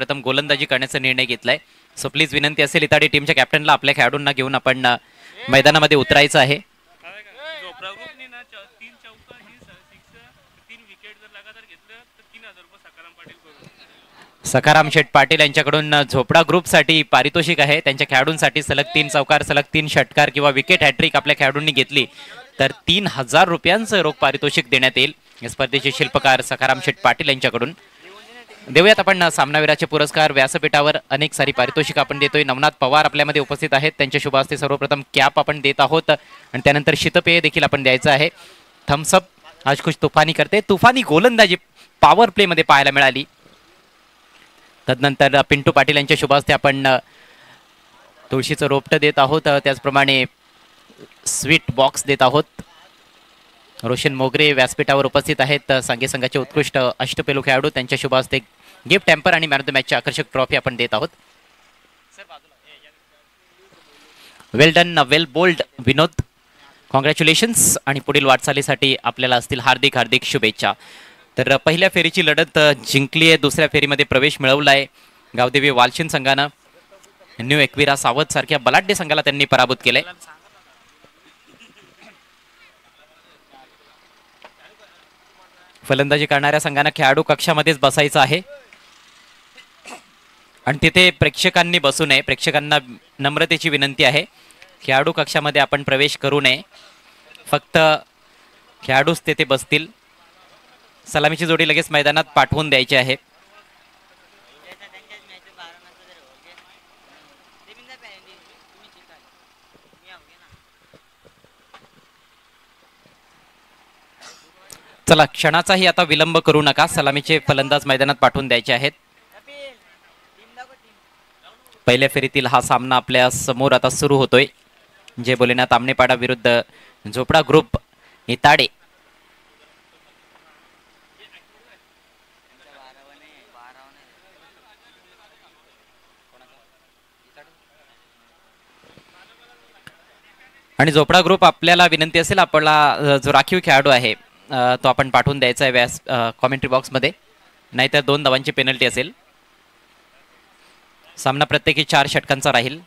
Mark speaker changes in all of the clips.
Speaker 1: सर्वप्रथम गोलंदाजी करण्याचा निर्णय घेतलाय. सो प्लीज विनंती असेल इताडी टीमच्या कॅप्टनला आपल्या खेळाडूंना घेऊन आपण मैदानामध्ये उतरायचं आहे. सखाराम शेठ पाटील यांच्याकडून झोपडा ग्रुपसाठी पारितोषिक आहे. त्यांच्या खेळाडूंसाठी सलग 3 चौकार, सलग 3 षटकार किंवा विकेट हॅट्रिक आपल्या खेळाडूंनी घेतली तर 3000 रुपयांचं रोख पारितोषिक देण्यात येईल. या स्पर्धेचे शिल्पकार सखाराम शेठ पाटील यांच्याकडून. देऊयात आपण सामनावीराचे पुरस्कार. व्यासपीठावर अनेक सारी पारितोषिक आपण देतोय. नवनाथ पवार आपल्यामध्ये उपस्थित आहेत. त्यांच्या शुभ हस्ते सर्वप्रथम कॅप आपण देत आहोत आणि त्यानंतर शीतपेय देखील आपण द्यायचं आहे. थम्सअप आज खुश तुफानी करते. तुफानी गोलंदाजी पॉवर प्लेमध्ये पाहायला मिळाली. तदनंतर पिंटू पाटील यांच्या शुभ हस्ते आपण तुळशीचं रोपटं देत आहोत. त्याचप्रमाणे स्वीट बॉक्स देत आहोत. रोशन मोगरे व्यासपीठावर उपस्थित आहेत. सांगे संघाचे उत्कृष्ट अष्टपैलू खेळाडू. त्यांच्या शुभ हस्ते गिफ्ट टॅम्पर आणि मॅन ऑफ द मॅचची आकर्षक ट्रॉफी आपण देत आहोत. वेल डन, वेल बोल्ड विनोद, कॉंग्रॅच्युलेशन्स. आणि पुढील वाटचालीसाठी आपल्याला असतील हार्दिक हार्दिक शुभेच्छा. तर पहिल्या फेरीची लढत जिंकली आहे. दुसऱ्या फेरीमध्ये प्रवेश मिळवला आहे गावदेवी वालशिन संघानं. न्यू एकविरा सावध सारख्या बलाढ्य संघाला त्यांनी पराभूत केलंय. फलंदाजी करणाऱ्या संघानं खेळाडू कक्षामध्येच बसायचं आहे आणि तिथे प्रेक्षकांनी बसू नये. प्रेक्षकांना नम्रतेची विनंती आहे. खेळाडू कक्षामध्ये आपण प्रवेश करू नये. फक्त खेळाडूच तिथे बसतील. सलामीची जोडी लगेच मैदानात पाठवून द्यायची आहे. चला, क्षणाचाही आता विलंब करू नका. सलामीचे फलंदाज मैदानात पाठवून द्यायचे आहेत. पहिल्या फेरीतील हा सामना आपल्या समोर आता सुरू होतोय. जे भोलेनाथ आमनेपाडा विरुद्ध झोपडा ग्रुप इताडे. आणि झोपडा ग्रुप आपल्याला विनंती असेल आपला जो राखीव खेळाडू आहे तो आपण पाठवून द्यायचा आहे व्यास कॉमेंट्री बॉक्समध्ये. नाहीतर 2 धावांची पेनल्टी असेल. सामना प्रत्येकी 4 षटकांचा राहील.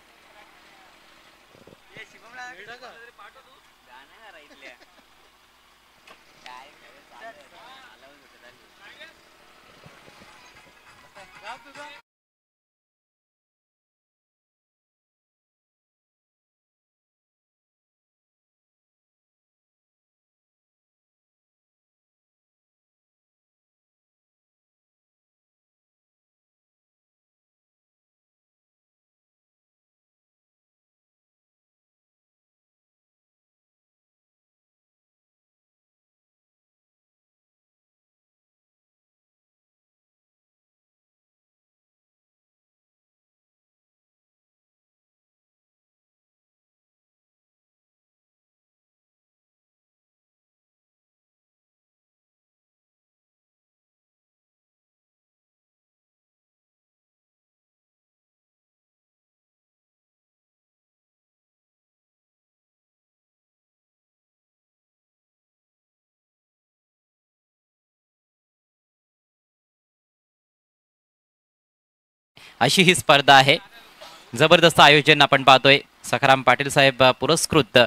Speaker 1: अशी ही स्पर्धा आहे. जबरदस्त आयोजन आपण पाहतोय. सखाराम पाटील साहेब पुरस्कृत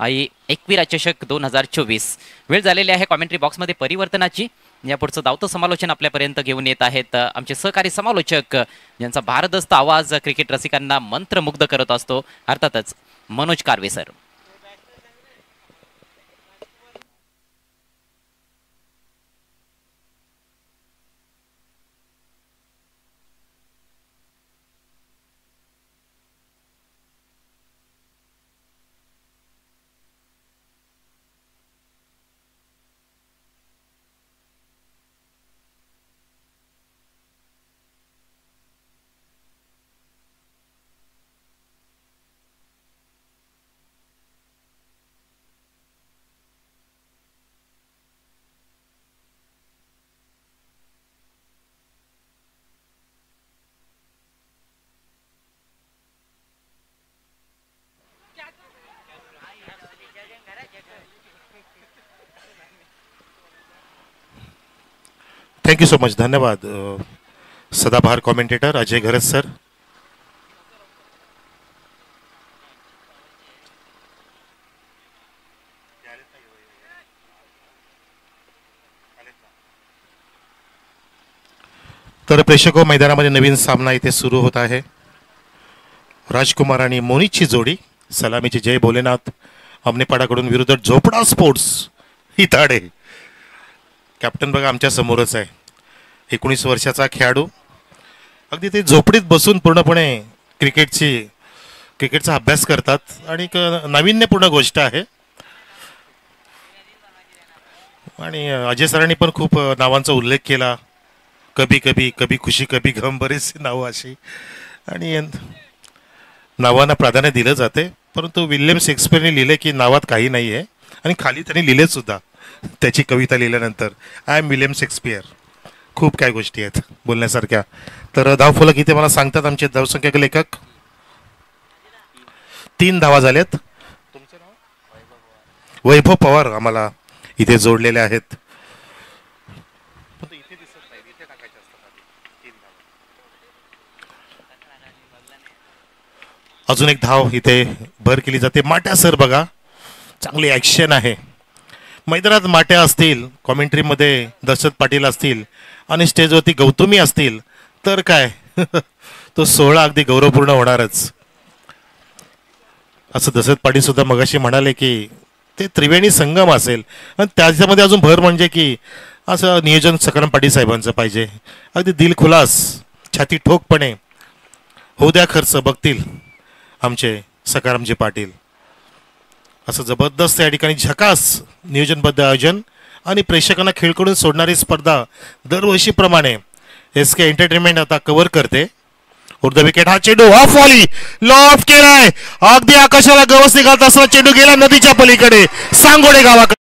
Speaker 1: आई एकविरा चषक 2024. वेळ झालेली आहे कॉमेंट्री बॉक्समध्ये परिवर्तनाची. यापुढचं धावतं समालोचन आपल्यापर्यंत घेऊन येत आहेत आमचे सहकारी समालोचक, ज्यांचा भारदस्त आवाज क्रिकेट रसिकांना मंत्रमुग्ध करत असतो, अर्थातच Manoj Karve sir.
Speaker 2: Thank you so much. धन्यवाद. सदाबहार कॉमेंटेटर अजय घरत सर. तर प्रेक्षको, मैदानामध्ये नवीन सामना इथे सुरू होत आहे. राजकुमार आणि मोनितची जोडी. सलामीची जय भोलेनाथ अमनेपाडाकडून विरुद्ध झोपडा स्पोर्ट्स हिताडे. कॅप्टन बघा आमच्या समोरच आहे. 19 वर्षाचा खेळाडू. अगदी ते झोपडीत बसून पूर्णपणे क्रिकेटचा अभ्यास करतात आणि एक नाविन्यपूर्ण गोष्ट आहे. आणि अजय सरांनी पण खूप नावांचा उल्लेख केला. कभी कभी, कभी खुशी कभी गम, बरेचसे नावं अशी. आणि नावांना प्राधान्य दिलं जाते. परंतु विल्यम शेक्सपियरने लिहिले की नावात काही नाही आहे. आणि खाली त्यांनी लिहिले सुद्धा त्याची कविता लिहिल्यानंतर, आय एम विल्यम शेक्सपियर. खूप काय गोष्टी आहेत बोलण्यासारख्या. तर धावफलक इथे मला सांगतात आमचे धावसंख्यक लेखक 3 धावा झाल्यात. वैभव पवार आम्हाला इथे जोडलेले आहेत. अजून एक धाव इथे भर केली जाते. माट्या सर बघा, चांगली ॲक्शन आहे. मैदानात माट्या असतील, कॉमेंट्रीमध्ये दशरथ पाटील असतील आणि स्टेजवरती गौतमी असतील तर काय तो सोहळा अगदी गौरवपूर्ण होणारच. असं दशरथ पाटील सुद्धा मगाशी म्हणाले की ते त्रिवेणी संगम असेल. आणि त्याच्यामध्ये अजून भर म्हणजे की असं नियोजन सकाराम पाटील साहेबांचं पाहिजे. अगदी दिलखुलास, छाती ठोकपणे होऊ द्या खर्च बघतील आमचे सकारामजी पाटील. असं जबरदस्त या ठिकाणी झकास नियोजनबद्ध आयोजन आणि प्रेक्षकांना खेळकडून सोडणारी स्पर्धा दरवर्षीप्रमाणे SK एंटरटेनमेंट आता कव्हर करते. द विकेट हा चेंडू ऑफ वॉली लॉफ केलाय. अगदी आकाशाला गवस निघालत असताना चेंडू गेला नदीच्या पलीकडे सांगोडे गावाकडे.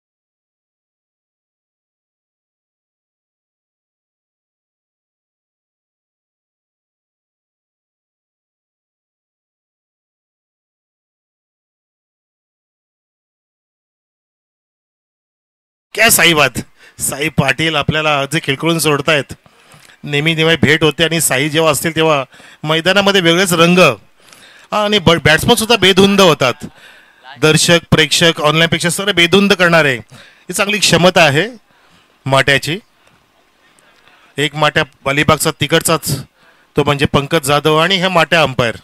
Speaker 2: क्या साई बात. साई पाटील आपल्याला जे खेळकडून सोडतायत. नेहमी भेट होते आणि साई जेव्हा असतील तेव्हा मैदानामध्ये वेगळेच रंग आणि बॅट्समन सुद्धा बेधुंद होतात. दर्शक, प्रेक्षक, ऑनलाईनपेक्षा सर्व बेधुंद करणारे ही चांगली क्षमता आहे माट्याची. एक माट्या अलिबागचा तिकडचाच तो म्हणजे पंकज जाधव आणि ह्या माट्या अंपायर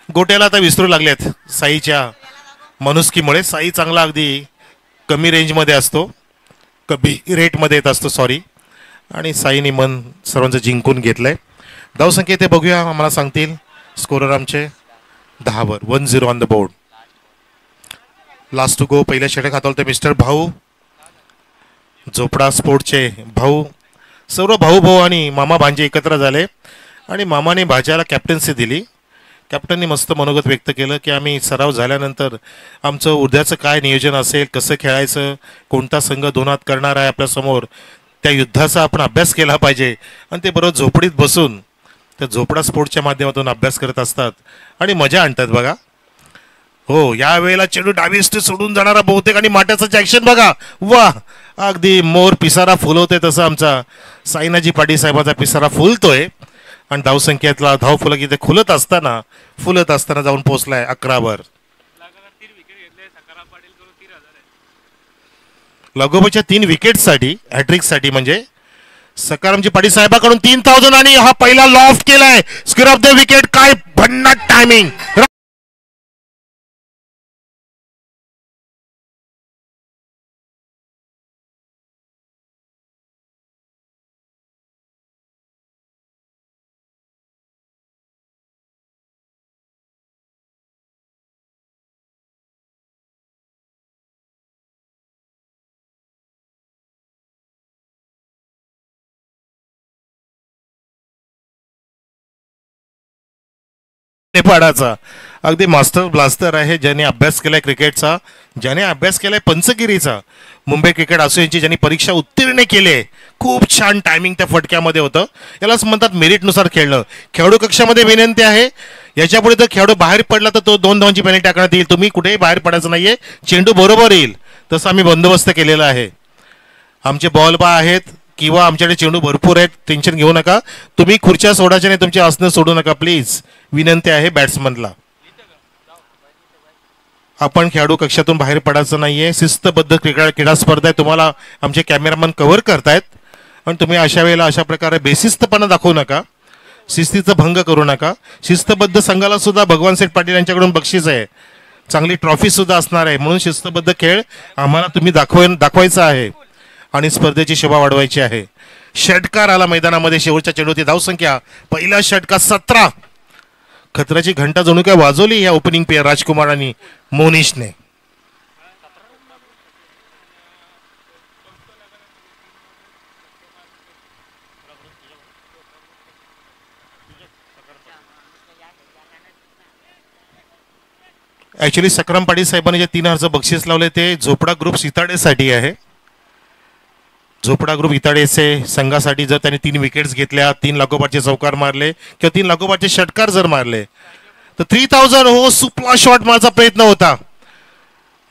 Speaker 2: गोट्याला आता विसरू लागलेत साईच्या मनुस्कीमुळे. साई चांगला अगदी कमी रेंजमध्ये असतो, कमी रेटमध्ये येत असतो सॉरी. आणि साईने मन सर्वांचं जिंकून घेतलंय. धावसंख्या इथे बघूया, आम्हाला सांगतील स्कोरर आमचे 10 वर. 1-0 on the board. Last to go. पहिल्या षटक हाताळते मिस्टर भाऊ, झोपडा स्पोर्टचे भाऊ. सर्व भाऊ आणि मामा भांजे एकत्र झाले आणि मामाने भाज्याला कॅप्टन्सी दिली. कॅप्टननी मस्त मनोगत व्यक्त केलं की आम्ही सराव झाल्यानंतर आमचं उद्याचं काय नियोजन असेल, कसं खेळायचं, कोणता संघ दोनात करणार आहे आपल्यासमोर, त्या युद्धाचा आपण अभ्यास केला पाहिजे. आणि ते बरोबर झोपडीत बसून त्या झोपडा स्पोर्ट्सच्या माध्यमातून अभ्यास करत असतात आणि मजा आणतात बघा. हो, यावेळेला चेंडू डावीस्ट सोडून जाणारा बहुतेक आणि माट्याचं ॲक्शन बघा. वा, अगदी मोर पिसारा फुलवतोय तसं आमचा साईनाजी पाटील साहेबाचा पिसारा फुलतोय. आणि धावसंख्येतला धावफलक इथे फुलत असताना जाऊन पोहोचलाय 11 वर. लगोबच्या 3 विकेटसाठी, हॅट्रिकसाठी म्हणजे सकारामजी पाटील साहेबाकडून 3000 आणि हा पहिला लॉफ्ट केलाय. Square of the wicket. काय भन्नाट टायमिंग. पाडाचा अगदी मास्टर ब्लास्टर आहे, ज्याने अभ्यास केलाय क्रिकेटचा, ज्याने अभ्यास केलाय पंचगिरीचा. मुंबई क्रिकेट असोसिएशनची ज्यांनी परीक्षा उत्तीर्ण केली आहे. खूप छान टायमिंग त्या फटक्यामध्ये होतं. यालाच म्हणतात मेरिटनुसार खेळणं. खेळाडू कक्षामध्ये विनंती आहे, याच्यापुढे जर खेळाडू बाहेर पडला तर तो 2 धावांची पेनल्टी टाकण्यात येईल. तुम्ही कुठेही बाहेर पडायचं नाहीये, चेंडू बरोबर येईल तसं आम्ही बंदोबस्त केलेला आहे. आमचे बॉल बा आहेत किंवा आमच्याकडे चेंडू भरपूर आहेत, टेन्शन घेऊ नका. तुम्ही खुर्च्या सोडायच्या नाही, तुमची आसनं सोडू नका प्लीज, विनंती आहे बॅट्समनला. आपण खेळाडू कक्षातून बाहेर पडायचं नाहीये. शिस्तबद्ध क्रीडा स्पर्धा आहे. तुम्हाला आमचे कॅमेरामन कव्हर करतायत आणि तुम्ही अशा वेळेला अशा प्रकारे बेशिस्तपणा दाखवू नका, शिस्तीचा भंग करू नका. शिस्तबद्ध संघाला सुद्धा भगवान सेठ पाटील यांच्याकडून बक्षीस आहे, चांगली ट्रॉफी सुद्धा असणार आहे. म्हणून शिस्तबद्ध खेळ आम्हाला तुम्ही दाखवायचा आहे आणि स्पर्धेची शोभा वाढवायची आहे. षटकार आला मैदानामध्ये, शेवटच्या चेंडूची धावसंख्या पहिल्या षटकात 17. खतऱ्याची घंटा जणू काय वाजवली या ओपनिंग पेअर राजकुमार आणि मोनिशने. ऍक्च्युली सकराम पाटील साहेबांनी जे 3000 बक्षीस लावले ते झोपडा ग्रुप इताडेसाठी आहे. झोपडा ग्रुप इताडेचे संघासाठी जर त्यांनी 3 विकेट्स घेतल्या, 3 लागोपाठचे चौकार मारले किंवा 3 लागोपाठचे षटकार जर मारले तर 3000 हो सुपला शॉट मारचा प्रयत्न होता.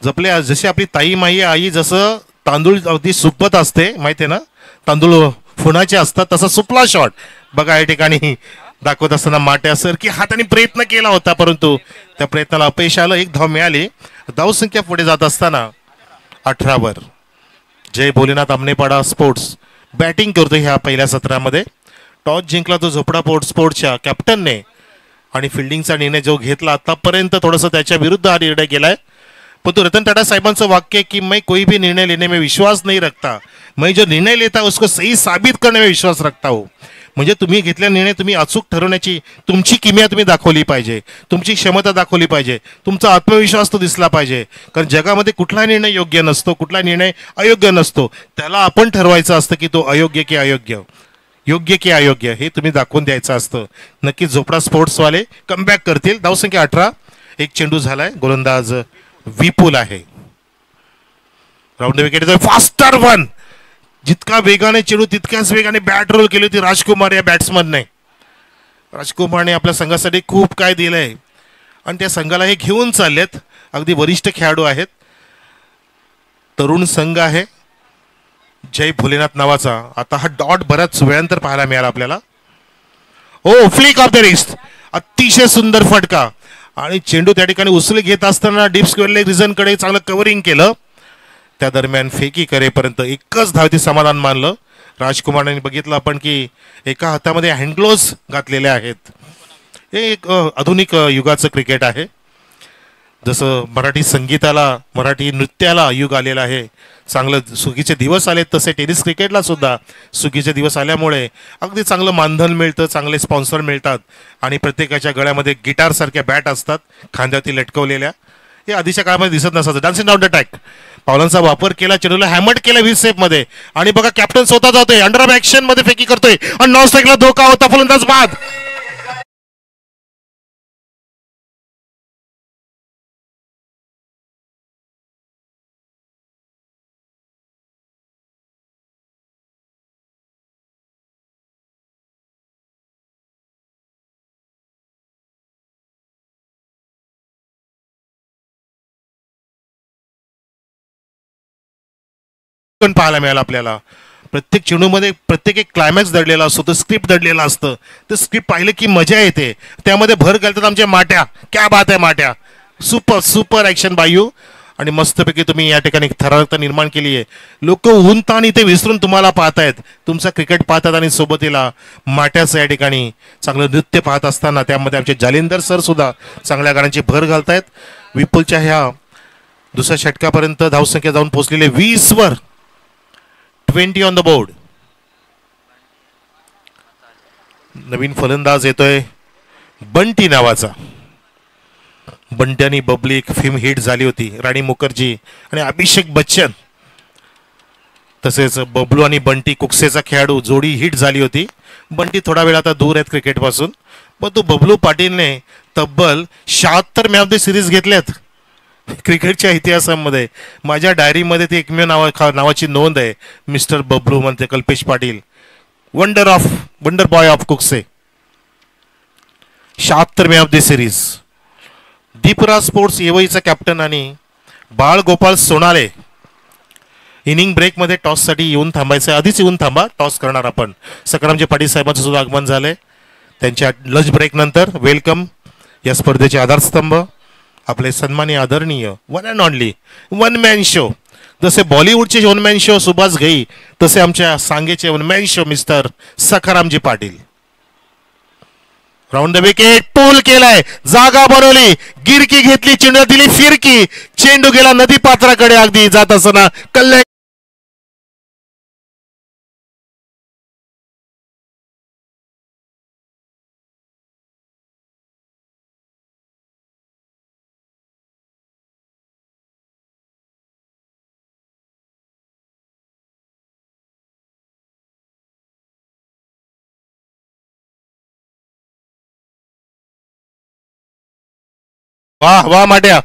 Speaker 2: जपले जशी आपली ताई माई आई जसं तांदूळ अगदी सुपत असते माहिती आहे ना, तांदूळ फुणाचे असतात, तसा सुपला शॉट बघा या ठिकाणी दाखवत असताना माट्या सर की हाताने प्रयत्न केला होता, परंतु त्या प्रयत्नाला अपयश आलं. 1 धाव मिळाली. धावसंख्या पुढे जात असताना 18 जय भोलेनाथ आमनेपाडा स्पोर्ट्स बॅटिंग करतो ह्या पहिल्या सत्रामध्ये. टॉस जिंकला तो झोपडा स्पोर्ट्सच्या कॅप्टनने आणि फिल्डिंगचा निर्णय जो घेतला आतापर्यंत थोडंसं त्याच्या विरुद्ध हा निर्णय केलाय. पण तो रतन टाटा साहेबांचं वाक्य की मैं कोई भी निर्णय लेने में विश्वास नहीं रखता, मैं जो निर्णय लेता उसको सही साबित करने में विश्वास रखता हूँ. म्हणजे तुम्ही घेतलेला निर्णय तुम्ही अचूक ठरवण्याची तुमची किमया तुम्ही दाखवली पाहिजे, तुमची क्षमता दाखवली पाहिजे, तुमचा आत्मविश्वास तो दिसला पाहिजे. कारण जगामध्ये कुठला निर्णय योग्य नसतो, कुठला निर्णय अयोग्य नसतो. त्याला आपण ठरवायचं असतं की तो अयोग्य की अयोग्य, योग्य की अयोग्य हे तुम्ही दाखवून द्यायचं असतं. नक्कीच झोपडा स्पोर्ट्सवाले कमबॅक करतील. धावसंख्या 18. 1 चेंडू झालाय. गोलंदाज विपुल आहे. Round wicket faster 1. जितका वेगाने चेंडू तितक्याच वेगाने बॅट रोल केली होती राजकुमार या बॅट्समनने. राजकुमारने आपल्या संघासाठी खूप काय दिलंय आणि त्या संघाला हे घेऊन चाललेत. अगदी वरिष्ठ खेळाडू आहेत. तरुण संघ आहे जय भोलेनाथ नावाचा. आता हा डॉट बऱ्याच वेळानंतर पाहायला मिळाला आपल्याला. ओ फ्लिक ऑफ द रिस्ट, अतिशय सुंदर फटका आणि चेंडू त्या ठिकाणी उचल घेत असताना डीप स्क्वेअर लेग रिझनकडे चांगलं कव्हरिंग केलं. त्या दरम्यान फेकी करेपर्यंत एकच धावती समाधान मानलं. राजकुमारांनी बघितलं आपण की एका हातामध्ये हँडग्लोव्ज घातलेले आहेत. हे एक आधुनिक युगाचं क्रिकेट आहे. जसं मराठी संगीताला मराठी नृत्याला युग आलेलं आहे, चांगलं सुगीचे दिवस आलेत, तसे टेनिस क्रिकेटला सुद्धा सुगीचे दिवस आल्यामुळे अगदी चांगलं मानधन मिळतं, चांगले स्पॉन्सर मिळतात आणि प्रत्येकाच्या गळ्यामध्ये गिटारसारख्या बॅट असतात खांद्यावरती लटकवलेल्या. हे आधीच्या काळामध्ये दिसत नसायचं. डान्सिंग डाऊन अटॅक पावलांचा वापर केला, चेंडूला हॅमट केला 20 सेफ मध्ये आणि बघा कॅप्टन स्वतः जातोय, अंडर ऍक्शन मध्ये फेकी करतोय आणि नॉन स्ट्राईकला धोका होता. फलंदाज बाद. पाहायला मिळाला आपल्याला. प्रत्येक चेंडूमध्ये प्रत्येक एक क्लायमॅक्स दडलेला असतो, तो स्क्रिप्ट दडलेला असतं. ते स्क्रिप्ट पाहिलं की मजा येते. त्यामध्ये भर घालतात आमच्या माट्या. क्या बात आहे माट्या. सुपर सुपर ऍक्शन बायू आणि मस्तपैकी तुम्ही या ठिकाणी थरारकता निर्माण केली आहे. लोक ऊन ताण इथे विसरून तुम्हाला पाहतायत, तुमचा क्रिकेट पाहतात आणि सोबतीला माट्याचं या ठिकाणी चांगलं नृत्य पाहत असताना त्यामध्ये आमचे जालिंदर सर सुद्धा चांगल्या गाण्यांची भर घालतायत. विपुलच्या ह्या दुसऱ्या षटकापर्यंत धावसंख्या जाऊन पोहोचलेले 20 वर. 20 ऑन द बोर्ड. नवीन फलंदाज येतोय बंटी नावाचा. बंटी आणि बबली एक फिल्म हिट झाली होती, राणी मुखर्जी आणि अभिषेक बच्चन. तसेच बबलू आणि बंटी कुक्सेचा खेळाडू जोडी हिट झाली होती. बंटी थोडा वेळ आता दूर आहेत क्रिकेट पासून, पण तो बबलू पाटीलने तब्बल 76 मॅच ऑफ द सिरीज घेतल्यात क्रिकेटच्या इतिहासामध्ये. माझ्या डायरीमध्ये ती एकमेव नावाची नोंद आहे. मिस्टर बबलू म्हणते Kalpesh Patil, wonder boy of Kukse. 76 match of the series. Deepraj sports येवईचा कॅप्टन आणि बाळ गोपाळ सोनाले इनिंग ब्रेकमध्ये टॉससाठी येऊन थांबायचं आहे. आधीच येऊन थांबा, टॉस करणार आपण. सखारामजी पाटील साहेबांचं सुद्धा आगमन झालंय त्यांच्या लंच ब्रेक नंतर. वेलकम. या स्पर्धेचे आधारस्तंभ आपले सन्माननीय आदरणीय one and only one man show. जसे बॉलिवूडचे one man show Subhash Ghai, तसे आमच्या सांगेचे one man show mister Sakharamji Patil. Round the wicket, pull केलाय, जागा बनवली, गिरकी घेतली, चेंडू दिली फिरकी, चेंडू गेला नदी पात्राकडे अगदी जात असताना कल्याण. वाह वाह माट्या.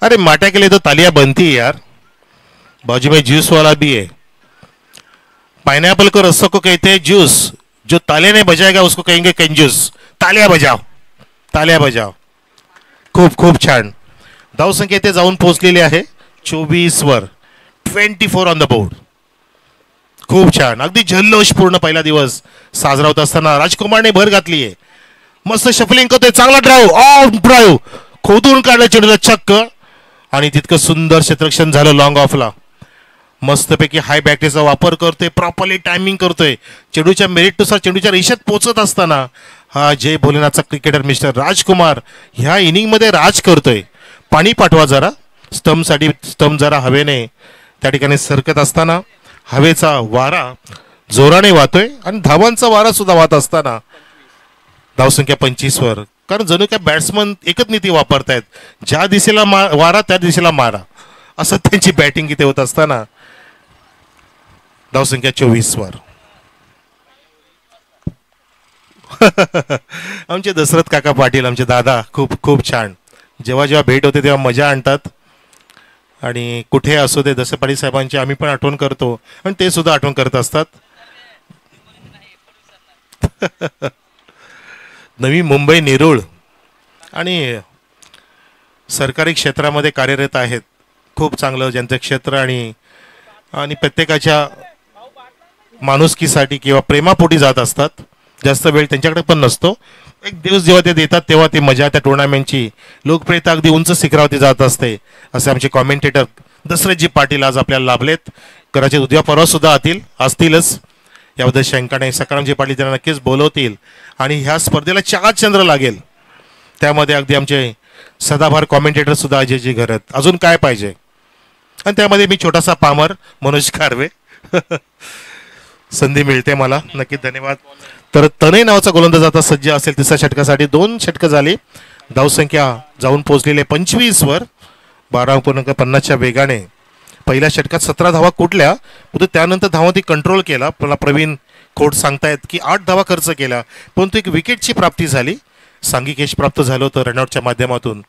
Speaker 2: अरे माट्या के लिए तो तालियां बनती है यार. बाजू में जूस वाला भी है. पाइनएप्पल को रस्सों को कहते हैं जूस. जो तालियां नहीं बजाएगा उसको कहेंगे कंजूस. तालियां बजाव, तालियां बजाव. खूप खूप छान. धावसंख्या इथे जाऊन पोहोचलेली आहे 24 वर. 24 ऑन द बोर्ड. खूप छान. अगदी जल्लोषपूर्ण पहिला दिवस साजरा होत असताना राजकुमारने भर घातली आहे. मस्त शफलिंग करतोय, चांगला ड्राईव्ह, ऑफ ड्राईव्ह, खोदून काढलं चेंडूला चक्क, आणि तितकं सुंदर क्षेत्ररक्षण झालं लॉंग ऑफला. मस्तपैकी हाय बॅकटेचा वापर करतोय, प्रॉपरली टायमिंग करतोय. चेंडूच्या मेरिटनुसार चेंडूच्या रेषेत पोहोचत असताना हा जय भोलेनाथचा क्रिकेटर मिस्टर राजकुमार ह्या इनिंगमध्ये राज करतोय. पाणी पाठवा जरा स्टंपसाठी. स्टंप जरा हवेने त्या ठिकाणी सरकत असताना हवेचा वारा जोराने वाहतोय आणि धावांचा वारा सुद्धा वाहत असताना धावसंख्या 25 वर. कारण जणू काय बॅट्समन एकच नीती वापरतायत, ज्या दिशेला वारा त्या दिशेला मारा, असं त्यांची बॅटिंग इथे होत असताना धावसंख्या 24 वर. आमचे दशरथ काका पाटील, आमचे दादा, खूप खूप छान. जेव्हा जेव्हा भेट होते तेव्हा मजा आणतात आणि कुठे असो ते दशरथ पाटील साहेबांची आम्ही पण आठवण करतो आणि ते सुद्धा आठवण करत असतात. नवी मुंबई नेरूळ आणि सरकारी क्षेत्रामध्ये कार्यरत आहेत. खूप चांगलं ज्यांचं क्षेत्र आणि प्रत्येकाच्या माणुसकीसाठी किंवा प्रेमापोटी जात असतात. जास्त वेळ त्यांच्याकडे पण नसतो. एक दिवस जेव्हा ते देतात तेव्हा ती मजा, त्या टुर्नामेंटची लोकप्रियता अगदी उंच शिखरावरती जात असते. असे आमचे कॉमेंटेटर दशरथजी पाटील आज आपल्याला लाभलेत. कदाचित उद्या परवा सुद्धा असतीलच, याबद्दल शंका नाही. सखारामजी पाटील त्यांना नक्कीच बोलवतील आणि ह्या स्पर्धेला 4 चंद्र लागेल. त्यामध्ये अगदी आमचे सदाभार कॉमेंटेटर सुद्धा अजयजी घरत. अजून काय पाहिजे. आणि त्यामध्ये मी छोटासा पामर मनोज कारवे. संधी मिळते मला, नक्की धन्यवाद. तर तनय नावाचा गोलंदाज आता सज्ज असेल तिसऱ्या षटकासाठी. 2 षटकं झाली. धावसंख्या जाऊन पोहोचलेली 25 वर. 12.50च्या वेगाने पहिल्या षटकात 17 धावा कुठल्या, परंतु त्यानंतर धावा ती कंट्रोल केला. मला प्रवीण खोट सांगतायत की 8 धावा खर्च केला, परंतु एक विकेटची प्राप्ती झाली. सांघिक यश प्राप्त झालं होतं रनआउटच्या माध्यमातून.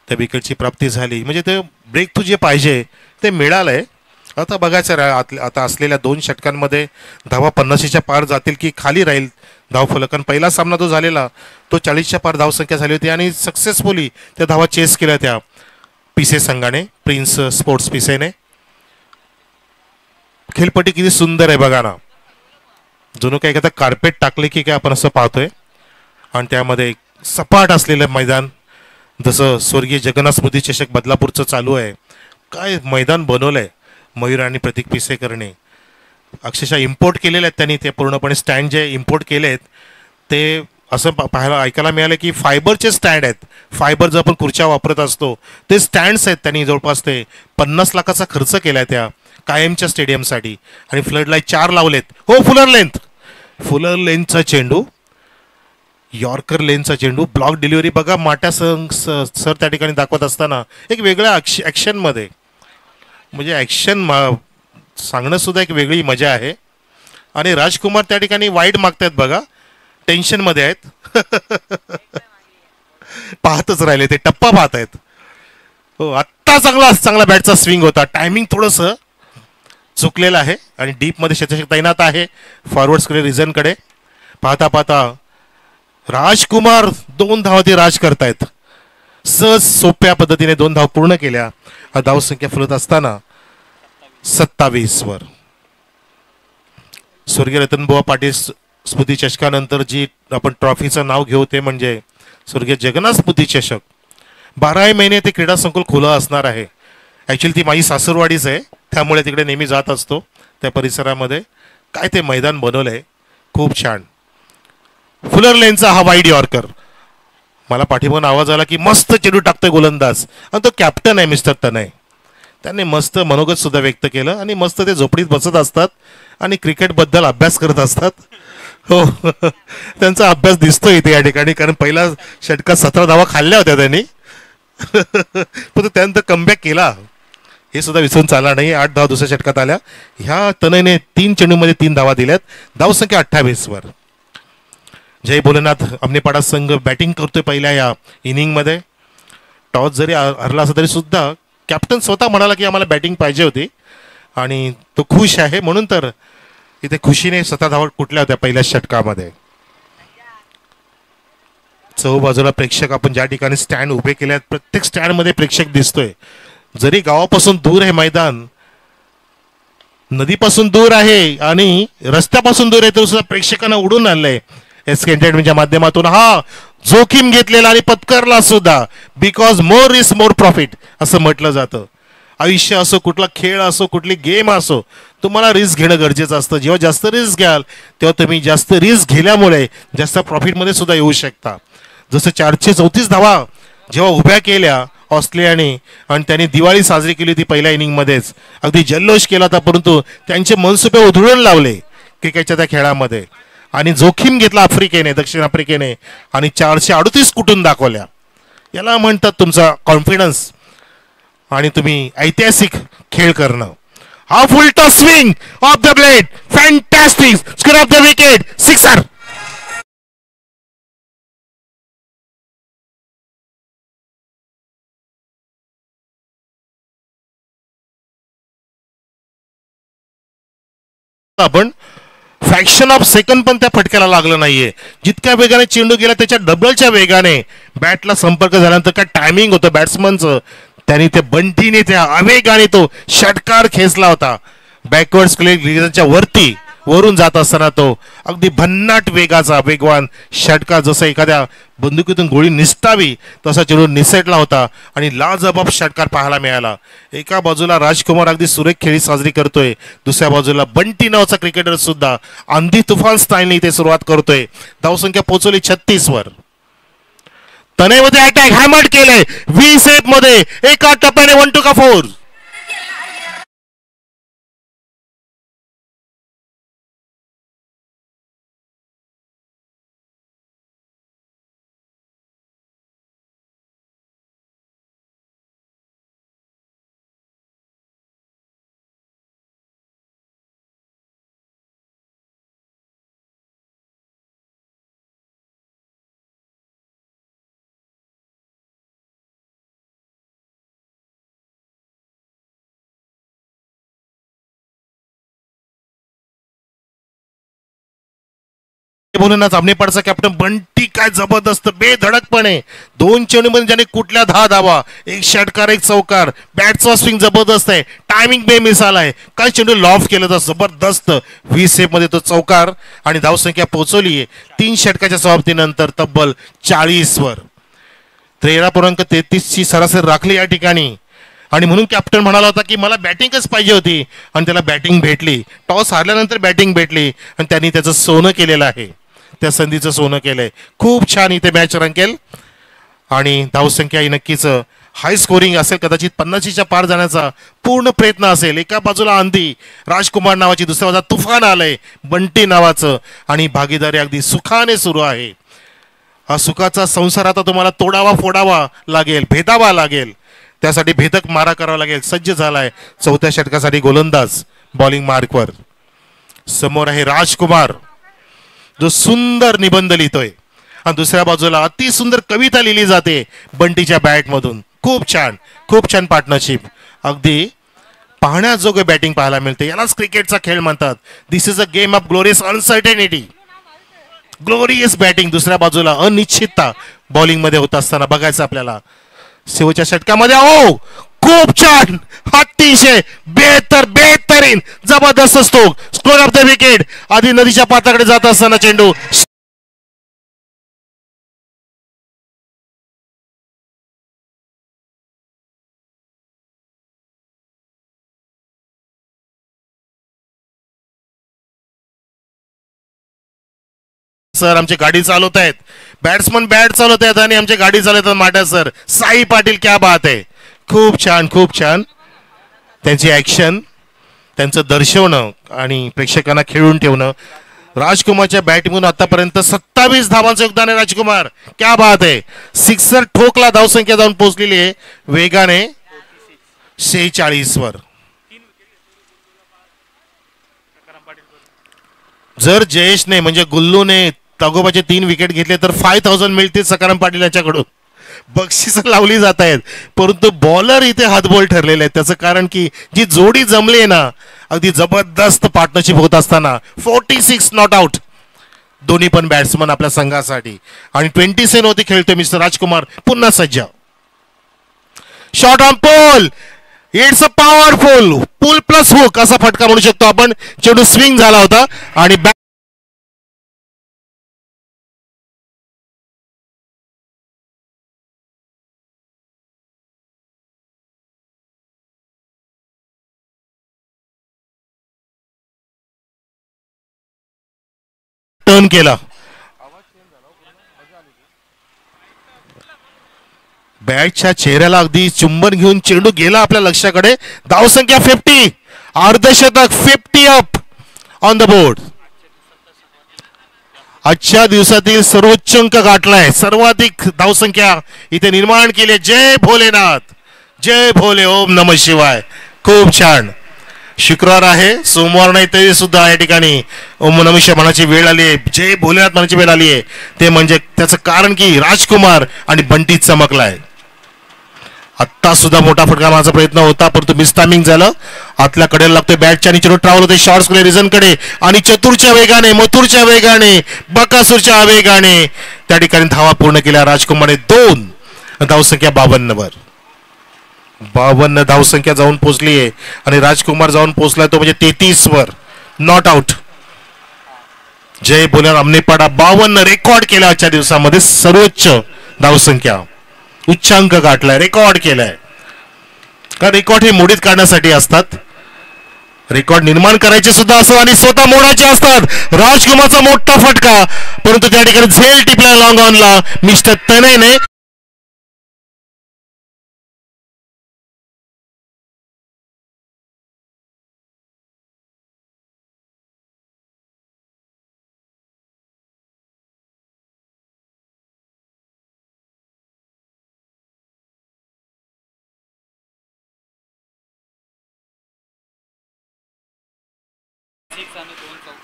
Speaker 2: त्या विकेटची प्राप्ती झाली म्हणजे ते ब्रेक थ्रू जे पाहिजे ते मिळालंय. आता बघायचं आता असलेल्या 2 षटकांमध्ये धावा 50च्या पार जातील की खाली राहील धावफलक. कारण पहिला सामना जो झालेला तो 40च्या पार धावसंख्या झाली होती आणि सक्सेसफुली त्या धावा चेस केल्या त्या पिसे संघाने, प्रिन्स स्पोर्ट्स पिसेने. खेळपट्टी किती सुंदर आहे बघा ना. जणू काही एखादा कार्पेट टाकले की काय आपण असं पाहतोय. आणि त्यामध्ये सपाट असलेलं मैदान, जसं स्वर्गीय जगन्नाथ स्मृती चषक बदलापूरचं चालू आहे. काय मैदान बनवलंय मयूर आणि प्रतीक पिसेकरने. अक्षरशः इम्पोर्ट केलेले आहेत त्यांनी. ते पूर्णपणे स्टँड जे इम्पोर्ट केले आहेत ते असं पाहायला ऐकायला मिळालं की फायबरचे स्टँड आहेत. फायबर जर आपण खुर्च्या वापरत असतो ते स्टँड्स आहेत. त्यांनी जवळपास ते 50 लाखाचा खर्च केला आहे त्या कायमच्या स्टेडियमसाठी. आणि फ्लड लाईट 4 लावलेत. हो, फुलर लेंथचा चेंडू, यॉर्कर लेनचा चेंडू, ब्लॉक डिलिव्हरी बघा. माट्या सर त्या ठिकाणी दाखवत असताना एक वेगळ्या ॲक्शनमध्ये, म्हणजे ॲक्शन सांगणं सुद्धा एक वेगळी मजा आहे. आणि राजकुमार त्या ठिकाणी वाईड मागतायत बघा, टेन्शनमध्ये आहेत. पाहतच राहिले ते, टप्पा पाहत आहेत. हो, आत्ता चांगला बॅटचा स्विंग होता. टायमिंग थोडंसं चुकलेलं आहे आणि डीपमध्ये क्षेत्ररक्षक तैनात आहे फॉरवर्ड्सकडे, रिझनकडे. पाहता पाहता राजकुमार 2 धावा ते राज करतायत. सहज सोप्या पद्धतीने 2 धावा पूर्ण केल्या. धावसंख्या फुलत असताना 27 वर. स्वर्गीय रतनबुवा पाटील स्मृती चषकानंतर जी आपण ट्रॉफीचं नाव घेऊ ते म्हणजे स्वर्गीय जगन्नाथ स्मृती चषक. 12 महिने ते क्रीडा संकुल खुलं असणार आहे. ॲक्च्युली ती माझी सासूरवाडीच आहे, त्यामुळे तिकडे नेहमी जात असतो. त्या परिसरामध्ये काय ते मैदान बनवलं आहे, खूप छान. फुलर लेनचा हा वाईड यॉर्कर. मला पाठीमागून आवाज आला की मस्त चेंडू टाकतोय गोलंदाज, आणि तो कॅप्टन आहे मिस्टर तनय. त्यांनी मस्त मनोगत सुद्धा व्यक्त केलं आणि मस्त ते झोपडीत बसत असतात आणि क्रिकेटबद्दल अभ्यास करत असतात. हो त्यांचा अभ्यास दिसतोय इथे या ठिकाणी, कारण पहिला षटकात 17 धावा खाल्ल्या होत्या त्यांनी. पण त्यानंतर कमबॅक केला, हे सुद्धा विसरून चालला नाही. 8 धावा दुसऱ्या षटकात आल्या. ह्या तनयने 3 चेंडूमध्ये 3 धावा दिल्यात. धावसंख्या 28 वर. जय भोलेनाथ अमनेपाडा संघ बॅटिंग करतोय पहिल्या या इनिंगमध्ये. टॉस जरी हरला असला तरी सुद्धा कॅप्टन स्वतः म्हणाला की आम्हाला बॅटिंग पाहिजे होती आणि तो खुश आहे, म्हणून तर इथे खुशीने 17 धावा कुठल्या होत्या पहिल्या षटकामध्ये. चहूबाजूला प्रेक्षक आपण ज्या ठिकाणी स्टँड उभे केले आहेत, प्रत्येक स्टँडमध्ये प्रेक्षक दिसतोय. जरी गावापासून दूर आहे मैदान, नदीपासून दूर आहे आणि रस्त्यापासून दूर आहे, तरी सुद्धा प्रेक्षकांना उडून आणलंय. एसके एंटरटेनमेंटच्या माध्यमातून हा जोखीम घेतलेला आणि पत्करला सुद्धा. Because more risk more profit असं म्हटलं जातं. आयुष्य असो, कुठला खेळ असो, कुठली गेम असो, तुम्हाला रिस्क घेणं गरजेचं असतं. जेव्हा जास्त रिस्क घ्याल तेव्हा तुम्ही जास्त रिस्क घेण्यामुळे जास्त प्रॉफिटमध्ये सुद्धा येऊ शकता. जसं 434 धावा जेव्हा उभ्या केल्या ऑस्ट्रेलियाने आणि त्यांनी दिवाळी साजरी केली होती पहिल्या इनिंगमध्येच, अगदी जल्लोष केला होता, परंतु त्यांचे मनसुबे उधळून लावले क्रिकेटच्या त्या खेळामध्ये आणि जोखीम घेतला आफ्रिकेने, दक्षिण आफ्रिकेने, आणि 438 कुठून दाखवल्या. याला म्हणतात तुमचा कॉन्फिडन्स आणि तुम्ही ऐतिहासिक खेळ करणं. हा full toss swing of the blade, fantastic square of the wicket, sixer. आपण फ्रॅक्शन ऑफ सेकंड पण त्या फटक्याला लागलं नाहीये. जितक्या वेगाने चेंडू गेला त्याच्या डबलच्या वेगाने बॅटला संपर्क झाल्यानंतर काय टायमिंग होतं बॅट्समनचं, त्यांनी ते बंटीने त्या आवेगाने तो षटकार खेचला होता. बॅकवर्ड क्लिअरच्या वरती वरून जात असताना तो अगदी भन्नाट वेगाचा वेगवान षटकार, जसं एखाद्या बंदुकीतून गोळी निसटावी तसा चेंडू निसटला होता आणि लाजबाब षटकार पाहायला मिळाला. एका बाजूला राजकुमार अगदी सुरेख खेळी साजरी करतोय, दुसऱ्या बाजूला बंटी नावाचा क्रिकेटर सुद्धा आंधी तुफान स्टाईलने इथे सुरुवात करतोय. धावसंख्या पोहोचवली 36 वर. तनयमध्ये अटॅक हॅमर्ड केलंय 20 मध्ये एका टप्प्याने 1 का 4. म्हणूनच अमनेपाडचा कॅप्टन बंटी काय जबरदस्त बेधडकपणे 2 चेंडूमध्ये ज्याने कुठल्या 10 धावा, एक षटकार एक चौकार, बॅटचा स्विंग जबरदस्त आहे, टायमिंग बेमिसाल आहे, काय चेंडू लॉफ्ट केलं तर जबरदस्त 20 मध्ये तो चौकार आणि धावसंख्या पोहोचवली आहे 3 षटकाच्या समाप्तीनंतर तब्बल 40 वर. 13.33 ची सरासरी राखली या ठिकाणी आणि म्हणून कॅप्टन म्हणाला होता की मला बॅटिंगच पाहिजे होती आणि त्याला बॅटिंग भेटली. टॉस हारल्यानंतर बॅटिंग भेटली आणि त्यांनी त्याचं सोनं केलेलं आहे, त्या संधीचं सोनं केलंय. खूप छान इथे मॅच रंगेल आणि धावसंख्या ही नक्कीच हाय स्कोरिंग असेल, कदाचित 50च्या पार जाण्याचा पूर्ण प्रयत्न असेल. एका बाजूला आंधी राजकुमार नावाची, दुसऱ्या बाजूला तुफान आलंय बंटी नावाचं आणि भागीदारी अगदी सुखाने सुरू आहे. हा सुखाचा संसार आता तुम्हाला तोडावा फोडावा लागेल, भेदावा लागेल, त्यासाठी भेदक मारा करावा लागेल. सज्ज झालाय 4थ्या षटकासाठी गोलंदाज बॉलिंग मार्कवर. समोर आहे राजकुमार जो सुंदर निबंध लिहितोय आणि दुसऱ्या बाजूला अति सुंदर कविता लिहिली जाते बंटीच्या बॅट मधून. खूप छान पार्टनरशिप, अगदी पाहण्याजोगे बॅटिंग पाहायला मिळते. यालाच क्रिकेटचा खेळ म्हणतात. This is a game of glorious uncertainty, glorious batting. दुसऱ्या बाजूला अनिश्चितता बॉलिंग मध्ये होत असताना बघायचं आपल्याला. शेवटच्या षटकामध्ये खूप छान, अतिशय बेहतरीन जबरदस्त स्कोर ऑफ द विकेट. आधी नदीच्या पात्राकडे जात असताना चेंडू सर आमची गाडी चालवत आहेत, बॅट्समन बॅट चालवत आहेत आणि आमची गाडी चालवतात माट्या सर. साई पाटील क्या बात आहे. खूप छान खूप छान त्यांची ऍक्शन, त्यांचं दर्शवणं आणि प्रेक्षकांना खेळून ठेवणं. राजकुमारच्या बॅटमधून आतापर्यंत 27 धावांचं योगदान आहे. राजकुमार क्या बात आहे. सिक्सर ठोकला, धावसंख्या जाऊन पोहोचलेली आहे वेगाने 46 वर. जर जयेशने म्हणजे गुल्लूने तागोबाचे 3 विकेट घेतले तर 5000 मिळतील सकाराम पाटील यांच्याकडून. बक्षीस लावली जात आहेत, परंतु बॉलर इथे हातबोल ठरलेले आहेत. त्याचं कारण की जी जोडी जमली आहे ना, अगदी जबरदस्त पार्टनरशिप होत असताना 46 नॉट आउट दोन्ही पण बॅट्समन आपल्या संघासाठी. आणि 27 होती खेळतोय मिस्टर राजकुमार पुन्हा सज्ज. Shot on pole, it's a powerful pull plus hook असा फटका म्हणू शकतो आपण. चेंडू स्विंग झाला होता आणि टर्न केला. बॅटच्या चेहऱ्याला अगदी चुंबन घेऊन चेंडू गेला आपल्या लक्षाकडे. धावसंख्या 50, अर्धशतक 50 अप ऑन द बोर्ड. आजच्या दिवसातील सर्वोच्च अंक गाठलाय, सर्वाधिक धावसंख्या इथे निर्माण केली. जय भोलेनाथ, जय भोले, ओम नमः शिवाय. खूप छान. शुक्रवार आहे, सोमवार नाही तरी सुद्धा या ठिकाणी ओम नमः शिवाय म्हणायची वेळ आली आहे, जय भोलेनाथ म्हणायची वेळ आली आहे. ते म्हणजे त्याचं कारण की राजकुमार आणि बंटी चमकलाय. आत्ता सुद्धा मोठा फटका मारण्याचा प्रयत्न होता, परंतु मिसटायमिंग झालं. आतल्या कडेला लागतोय बॅटच्या आणि चेंडू ट्रॅव्हल होते शॉर्ट्स कडे, रिझन कडे आणि चतुरच्या वेगाने, मथुरच्या वेगाने, बकासूरच्या वेगाने त्या ठिकाणी धावा पूर्ण केल्या राजकुमारने. 2 धावसंख्या 52 वर. 52 धावसंख्या जाऊन पोहोचली आहे आणि राजकुमार जाऊन पोहोचलाय तो म्हणजे 33 वर, not out. Jay bowler Amanepada 52 record केला आजच्या दिवसामध्ये. सर्वोच्च धावसंख्या, उच्चांक गाठलाय, रेकॉर्ड केलाय. कारण रेकॉर्ड हे मोडीत काढण्यासाठी असतात, रेकॉर्ड निर्माण करायचे सुद्धा असतात आणि स्वतः मोडायचे असतात. राजकुमारचा मोठा फटका, परंतु त्या ठिकाणी झेल टिपला लॉंग ऑनला मिस्टर तनेने.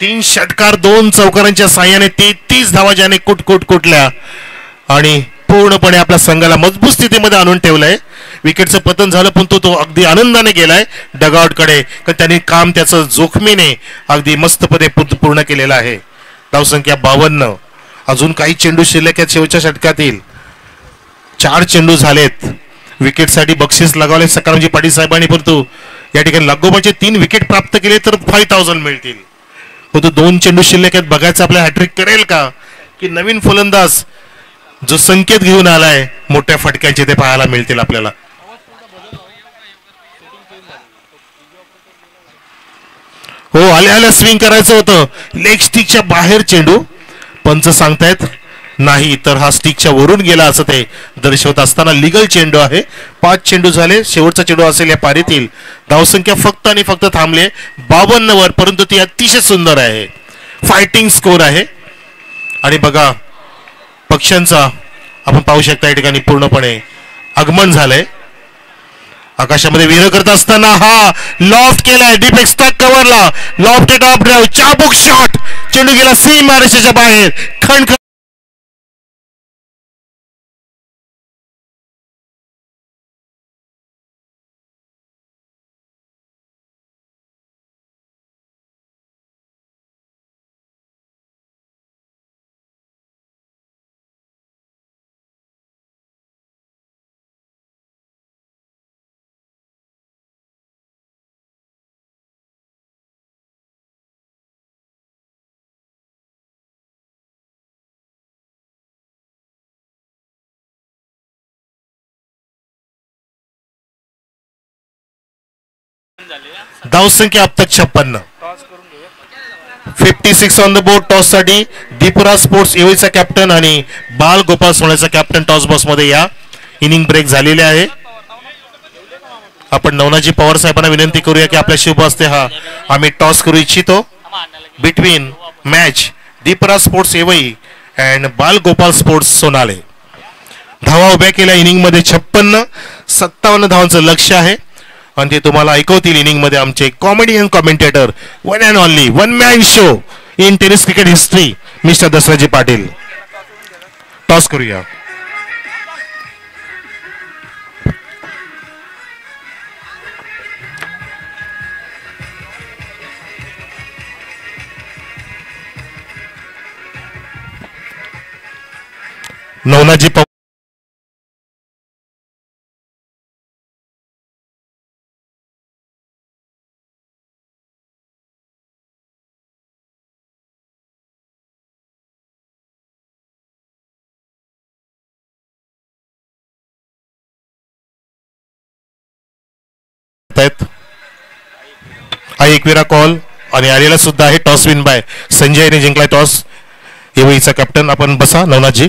Speaker 2: तीन षटकार 2 चौकारांच्या साह्याने 33 धावा ज्याने कुटल्या आणि पूर्णपणे आपल्या संघाला मजबूत स्थितीमध्ये आणून ठेवलंय. विकेटचं पतन झालं पण तो अगदी आनंदाने गेलाय डगआउट कडे, कारण त्यांनी काम त्याचं जोखमीने अगदी मस्तपणे पूर्ण केलेलं आहे. धावसंख्या 52. अजून काही चेंडू शिल्लक आहेत शेवटच्या षटकातील. 4 चेंडू झालेत. विकेटसाठी बक्षीस लगावले सकारामजी पाटील साहेबांनी, परंतु या ठिकाणी लागोबाचे 3 विकेट प्राप्त केले तर 5000 मिळतील. परंतु 2 चेंडू शिल्लक आहेत. बघायचं आपल्या हॅट्रिक करेल का, की नवीन फलंदाज जो संकेत घेऊन आलाय मोठ्या फटक्यांचे ते पाहायला मिळतील आपल्याला. हो, आल्या स्विंग करायचं होतं, लेग स्टिकच्या बाहेर चेंडू. पंच सांगतायत नाही, तर हा स्टिकच्या वरून गेला असं ते दर्शवत असताना लिगल चेंडू आहे. 5 चेंडू झाले, शेवटचा चेंडू असेल या पारीतील. धावसंख्या फक्त आणि फक्त थांबले 52 वर, परंतु ती अतिशय सुंदर आहे, फायटिंग स्कोर आहे. आणि बघा पक्ष्यांचा आपण पाहू शकता या ठिकाणी पूर्णपणे आगमन झालंय. आकाशामध्ये विहर करत असताना हा लॉफ्ट केलाय, डीप एक्स्ट्रा कव्हरला लॉफ्ट टॉप ड्राइव्ह, चाबुक शॉट, चेंडू गेला सीम रेषेच्या बाहेर. खण धावसंख्या अब तक 56. 56 ऑन द बोर्ड. टॉस साठी दीपुरा स्पोर्ट्स एवईचा कॅप्टन आणि बाल गोपाल सोन्याचा कॅप्टन टॉस बॉक्स मध्ये या. इनिंग ब्रेक झालेले आहे. आपण नवनाजी पवार साहेबांना विनंती करूया की आपल्या शुभ हस्ते आम्ही टॉस करू इच्छितो between match Dipura sports एवई and बाल गोपाल स्पोर्ट्स सोनाले. धावा उभ्या केल्या इनिंग मध्ये 56-57 धावांचं लक्ष आहे आणि ते तुम्हाला ऐकवतील इनिंग मध्ये आमचे comedian commentator one and only one man show in tennis cricket history mister Dasraji Patil. Toss करूया. नवनाजी पवार हा एकविरा कॉल आणि आलेला सुद्धा आहे. टॉस विन बाय संजयने जिंकलाय टॉस. एवईचा कॅप्टन आपण बसा. नवनाथजी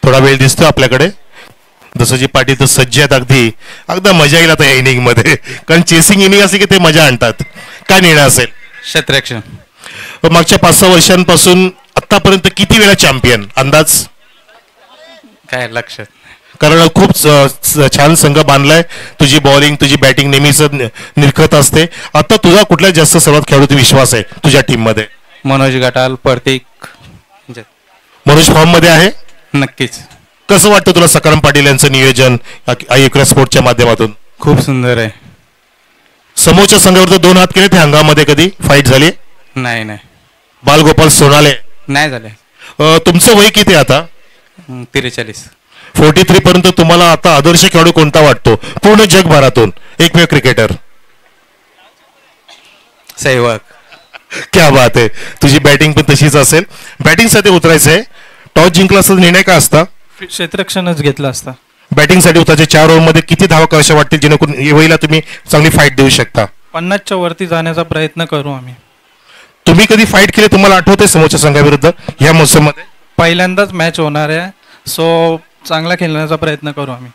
Speaker 2: थोडा वेळ दिसतो आपल्याकडे. दसराजी पाटील तर सज्ज आहेत. अगदी मजा येईल आता या इनिंग मध्ये कारण चेसिंग इनिंग असे की ते मजा आणतात. काय निर्णय असेल?
Speaker 3: क्षेत्ररक्षण.
Speaker 2: मागच्या 5-6 वर्षांपासून आतापर्यंत किती वेळा चॅम्पियन अंदाज
Speaker 3: काय लक्षात?
Speaker 2: कारण खूप छान संघ बांधलाय. तुझी बॉलिंग तुझी बॅटिंग नेहमीच निरखत असते. आता तुझा कुठल्या जास्त सर्वात खेळाडूचा विश्वास आहे तुझ्या टीम मध्ये?
Speaker 3: मनोज गटाल, प्रतीक.
Speaker 2: मनोज फॉर्म मध्ये आहे
Speaker 3: नक्कीच.
Speaker 2: कसं वाटतं तुला सकाराम पाटील यांचं नियोजन एकविरा स्पोर्टच्या माध्यमातून?
Speaker 3: खूप सुंदर आहे.
Speaker 2: समोरच्या संघावर 2 हात केले ते हंगामध्ये कधी फाईट झाली?
Speaker 3: नाही नाही.
Speaker 2: बालगोपाल सोनाले
Speaker 3: नाही झाले.
Speaker 2: तुमचं वय किती आता?
Speaker 3: 43.
Speaker 2: 43 पर्यंत तुम्हाला आता आदर्श खेळाडू कोणता वाटतो पूर्ण जगभरातून? एकमेव क्रिकेटर.
Speaker 3: सहवाग.
Speaker 2: क्या बात आहे. तुझी बॅटिंग पण तशीच असेल. बॅटिंग साठी उतरायचंय. टॉस जिंकला असता निर्णय काय असता?
Speaker 4: क्षेत्ररक्षणच घेतला असता.
Speaker 2: बॅटिंग साठी उतरायचे. 4 ओव्हर मध्ये किती धावा करायच्या वाटतील जेणेकरून एवढीला तुम्ही चांगली फाईट देऊ शकता?
Speaker 4: 50च्या वरती जाण्याचा प्रयत्न करू आम्ही.
Speaker 2: तुम्ही कधी फाईट केली तुम्हाला आठवते समोरच्या संघाविरुद्ध या मोसम मध्ये?
Speaker 4: पहिल्यांदाच मॅच होणार आहे सो चांगला खेळण्याचा प्रयत्न करू आम्ही.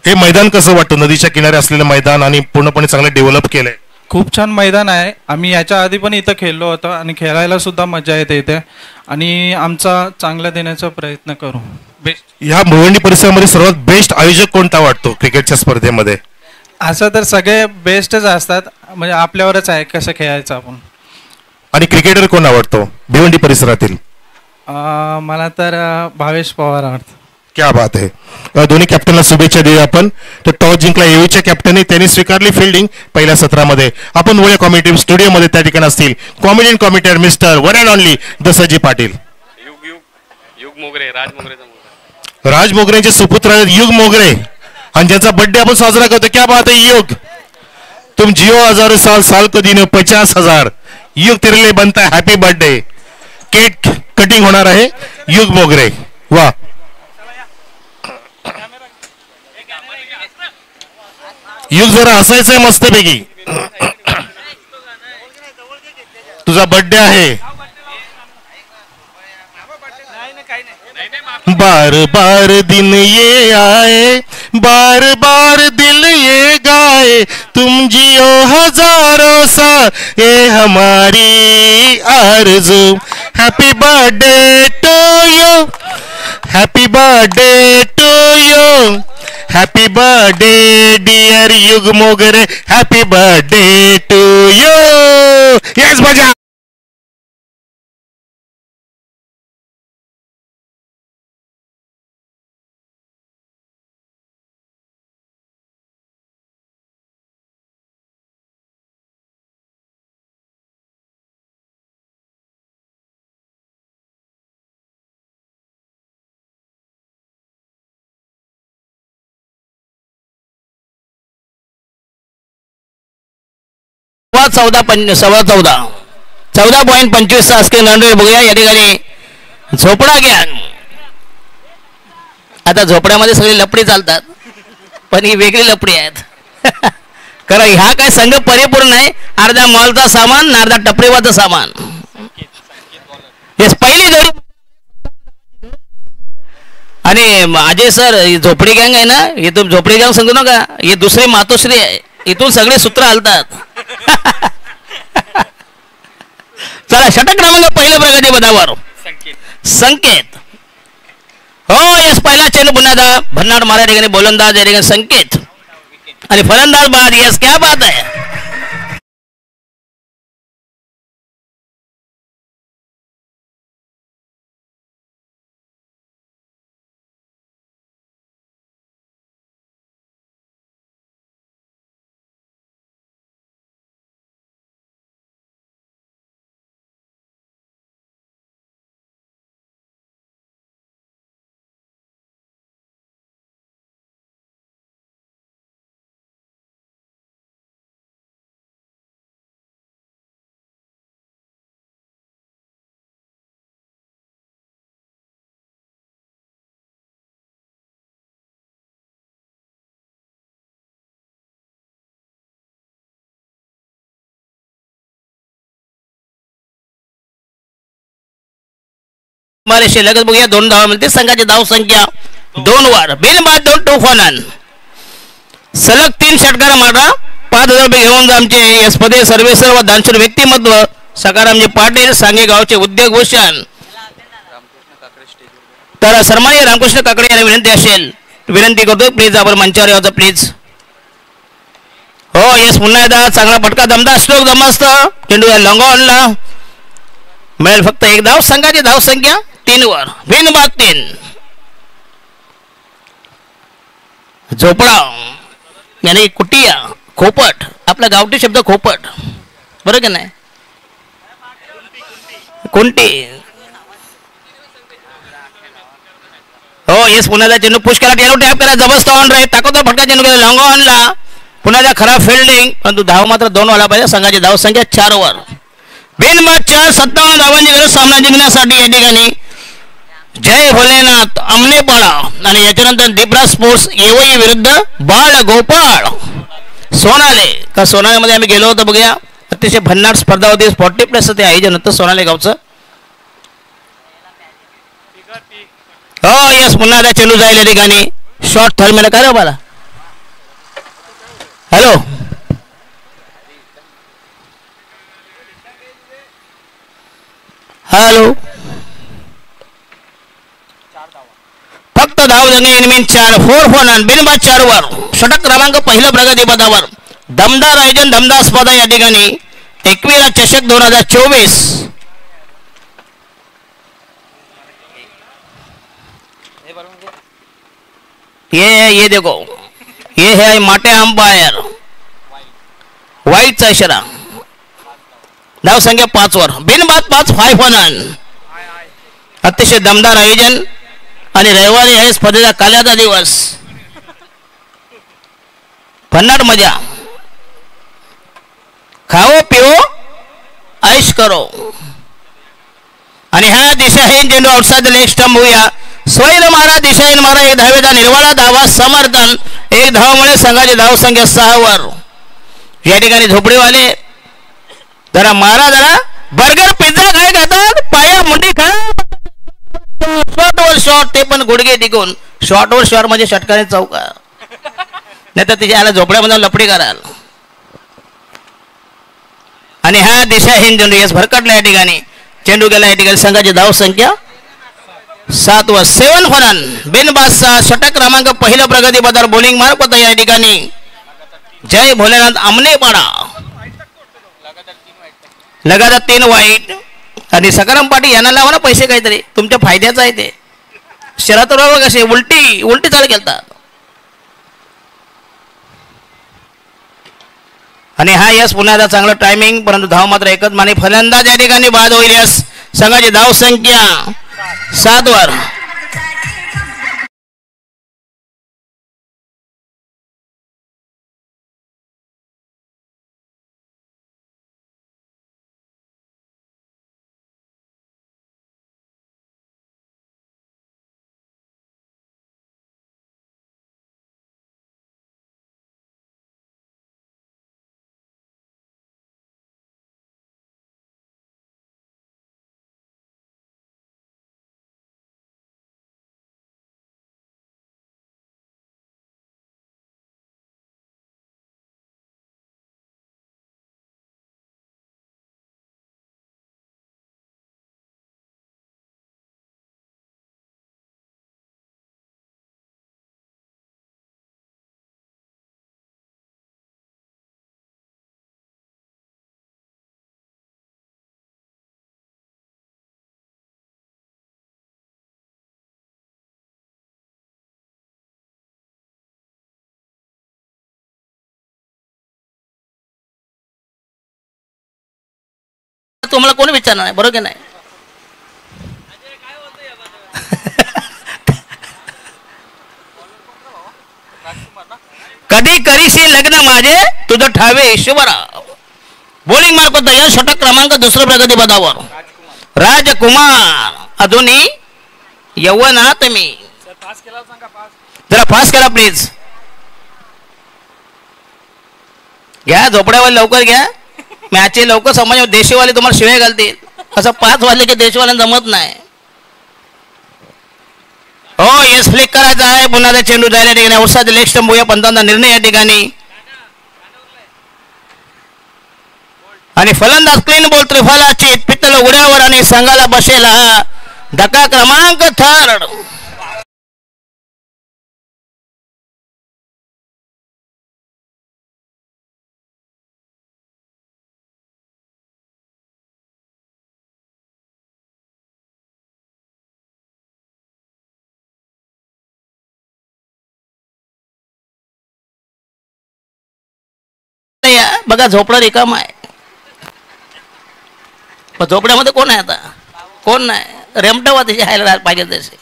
Speaker 2: हे मैदान कसं वाटतं? नदीच्या किनारे असलेलं मैदान आणि पूर्णपणे चांगलं डेव्हलप केलंय.
Speaker 4: खूप छान मैदान आहे. आम्ही याच्या आधी पण इथं खेळलो होतो आणि खेळायला सुद्धा मजा येते इथे आणि आमचा चांगला देण्याचा प्रयत्न करू. बेस्ट.
Speaker 2: ह्या भिवंडी परिसरामध्ये सर्वात बेस्ट आयोजक कोणता वाटतो क्रिकेटच्या स्पर्धेमध्ये?
Speaker 4: असं तर सगळे बेस्टच असतात म्हणजे आपल्यावरच आहे कसं खेळायचं आपण.
Speaker 2: आणि क्रिकेटर कोण आवडतो भिवंडी परिसरातील?
Speaker 4: मला तर भावेश पवार आवडतं.
Speaker 2: क्या बात आहे. दोन्ही कॅप्टनला शुभेच्छा देऊया आपण. तर टॉस जिंकला एवईच्या कॅप्टनने त्यांनी स्वीकारली फिल्डिंग पहिल्या सत्रामध्ये. आपण वळूया कॉमेडी स्टुडिओमध्ये. त्या ठिकाणी असतील comedian commentator mister one and only Dasraji Patil.
Speaker 5: Yug Mogre,
Speaker 2: राज मोगरेंचे सुपुत्र आहेत युग मोगरे आणि ज्यांचा बर्थडे आपण साजरा करतो. क्या बात है युग. तुम जियो 1000 साल, साल को दिन 50,000. युग तेरे लिए बनता है हॅपी बर्थडे. केक कटिंग होणार आहे युग मोगरे. वा. युग जरा हसायचंय मस्तपैकी. तुझा बर्थडे आहे. बार बार दिन ये आए, बार बार दिल ये गाए, तुम जियो हजारों साल ये हमारी आरज़ू. Happy birthday to you, happy birthday to you, happy birthday dear Yug Mogre, happy birthday to you. Yes बजा.
Speaker 6: सव्वा 14.25 स्क्रीन रनरेट बघूया. या ठिकाणी झोपडा घ्या. आता झोपड्यामध्ये सगळी लपडी चालतात पण ही वेगळी लपडी आहेत. कारण ह्या काय संघ परिपूर्ण आहे. अर्धा मॉलचा सामान आणि अर्धा टपरीवाचं सामान. येस पहिली जोडी. आणि अजय सर झोपडी गँग आहे ना, हे तुम्ही झोपडी गँग सांगू नका, हे दुसरे मातोश्री आहे, इथून सगळे सूत्र हलतात. चला षटक क्रमांक पहिल्या प्रगती पदावर संकेत. हो यस पहिला चेंडू पुन्हा भन्नाट मारा ठिकाणी गोलंदाज या ठिकाणी संकेत आणि फलंदाज बाद. यस क्या बात आहे. लगत बघूया 2 धावा मिळते. संघाची धाव संख्या 2 वर. बिनबाद 2 टू फॉलन. सलग 3 षटकार मारा. 5,000 रुपये घेऊन आमचे यशपदे सर्वेसर व दानशूर व्यक्तिमत्व सकारामजी पाटील सांगे गावचे उद्योगभूषण. तर सन्माननीय रामकृष्ण काकडे यांना विनंती असेल, विनंती करतो प्लीज आपण मंचावर यावं प्लीज. हो यस पुन्हा एकदा चांगला फटका दमदार स्ट्रोक जमस्त. चेंडू लॉंग ऑनला मिळेल फक्त 1 धाव. संघाची धाव संख्या 3 वर. बिनबाद 3. झोपडा यानी कुटिया खोपट. आपला गावठी शब्द खोपट बरोबर की नाही. कोणती हो येस पुन्हा चेंडू पुश करा. टेलो टॅप करा. जबरदस्त ऑन राहील. ताकदवर फटका चेंडू केला लॉंग ऑनला. पुन्हा खराब फिल्डिंग परंतु धाव मात्र 2 व्हायला पाहिजे. संघाची धाव संख्या 4 वर. बिनबाद 4. 57 धावांची गरज सामना जिंकण्यासाठी या ठिकाणी जय भोलेनाथ अमनेपाडा आणि याच्यानंतर दीपराज स्पोर्ट्स येवई विरुद्ध बाळ गोपाळ सोनाले. तर सोनालेमध्ये आम्ही गेलो होतो बघूया. अतिशय भन्नाट स्पर्धा होती. 40+ ते आयोजन होतं सोनाले गावचं. हो यस पुन्हा आता चेंडू जाईल या ठिकाणी. शॉर्ट थर्ड काय रे मला. हॅलो हॅलो फक्त धाव जंगी 4 4 फॉलन. बिनबाद 4 वर. षटक क्रमांक पहिलं प्रगती पदावर. दमदार आयोजन दमदार स्पर्धा या ठिकाणी 21 चषक 2024. ये देखो ये है माटे अंपायर. वाईटचा इशारा. धाव संख्या 5 वर. बिनबाद 5 5 फॉलन. अतिशय दमदार आयोजन आणि रविवारी आहे स्पर्धेचा काल्याचा दिवस. भन्नाट मजा. खाओ पिओ ऐश करो. आणि हा दिशाहीन चेंडू आउटसाइड लेग स्टंप होऊया. स्वैर मारा दिशाहीन मारा. 1 धावेचा निर्वाळा धावा समर्थन. 1 धावामुळे संघाची धाव संख्या 6 वर. या ठिकाणी झोपडीवाले जरा मारा जरा. बर्गर पिझ्झा काय खातात. पाया मुंडी खा. शॉर्ट वर शॉर्ट. ते पण गुडघे टिकून. शॉर्ट वर शॉर्ट म्हणजे षटकाने चौका. नाही तर तिच्या याला झोपड्यामध्ये लपडी कराल. आणि हा दिशाहीन चेंडू यस भरकटला या ठिकाणी. चेंडू गेला या ठिकाणी. संघाची धाव संख्या 7 वर. 7 फॉलन. बिनबाद 6. षटक क्रमांक पहिलं प्रगती पदावर बॉलिंग मार्क होता या ठिकाणी जय भोलेनाथ अमनेपाडा. लगातार 3 वाईट. आणि सकाराम पाटील यांना लावा ना पैसे काहीतरी. तुमच्या फायद्याचं आहे ते. शरद कसे उलटी चाल केलतात. आणि हा यस पुन्हा आता चांगलं टायमिंग परंतु धाव मात्र एकच माने. फलंदाज या ठिकाणी बाद होईल. यस संघाची धाव संख्या 7 वर. तुम्हाला कोणी विचारणार नाही, बरोबर नाही? कधी करीशी लग्न माझे तुझं ठावे शिवराव. बॉलिंग मार्क तयार, षटक क्रमांक दुसरं प्रगती पदावर राजकुमार. अजूनही यवनात मी. जरा फास्ट करा प्लीज. घ्या झोपड्यावाले, लवकर घ्या. मॅचे लवकर समज, देशीवाले तुम्हाला शिवाय घालतील. असं 5 वाजले की देशीवाल्यांना जमत नाही. हो येस, फ्लिक करायचा आहे. पुन्हा चेंडू जायला ठिकाणी औषध लेग स्टंप होऊया. 15 निर्णय या ठिकाणी. आणि फलंदाज क्लीन बॉल त्रिफलाची पित्तल उड्यावर आणि संघाला बसेल हा धक्का क्रमांक 3. बघा झोपडा रिकाम आहे. झोपड्यामध्ये कोण आहे आता? कोण नाही. रेमटवा त्याची हायला पाहिजे तसे.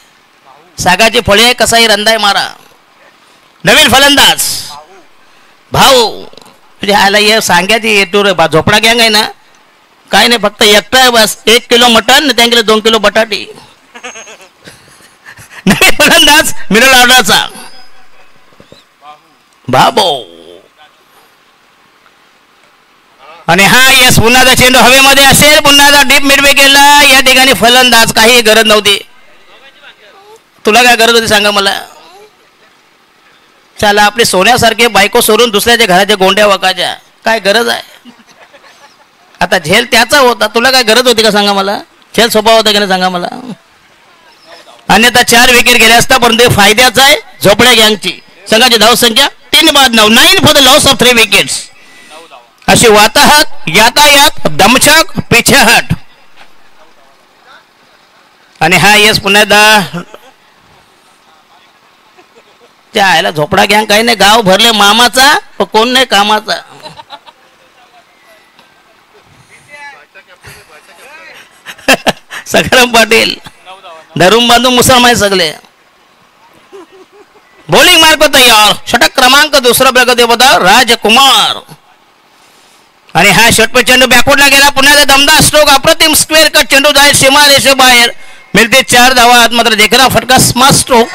Speaker 6: सागाची फळी आहे, कसाही रंदाय मारा. नवीन फलंदाज भाऊ तुझ्या हायला ये सांगायची येतो रे. झोपडा गँग आहे ना, काय नाही, फक्त एकटा आहे बस. 1 किलो मटन, 2 किलो बटाटी. नवीन फलंदाज मिडल ऑर्डरचा बाबू. आणि हा येस, पुन्हा चेंडू हवेमध्ये असेल. पुन्हा डीप मिड विकेटला या ठिकाणी फलंदाज. काही गरज नव्हती. तुला काय गरज होती सांगा मला? चला आपली सोन्यासारखे बायको सोडून दुसऱ्याच्या घराच्या गोंड्या वकाच्या काय गरज आहे? आता झेल त्याचा होता, तुला काय गरज होती का सांगा मला? झेल स्वभाव होता की नाही सांगा मला? अन्यथा 4 विकेट गेले असता, परंतु फायद्याचा आहे झोपड्या गँगची. संघाची धावसंख्या 3-9. 9 for the loss of 3 wickets. अशी वाताहत यातायात दमछक पिछेहट. आणि हा येस पुन्हा त्या आयला झोपडा गँग काही नाही, गाव भरले मामाचा, कोण नाही कामाचा. सखाराम पाटील धरून बांधून मुसलमान सगळे. बॉलिंग मार्क तयार, षटक क्रमांक दुसरा प्रगती पदा राजकुमार. आणि हा षटपट चेंडू बॅकवर्डला गेला. पुन्हा दमदार स्ट्रोक, अप्रतिम स्क्वेअर कट चेंडू जाईल सीमारेषे बाहेर. मिळते 4 धावा. मात्र देखना फटका, स्मार्ट स्ट्रोक.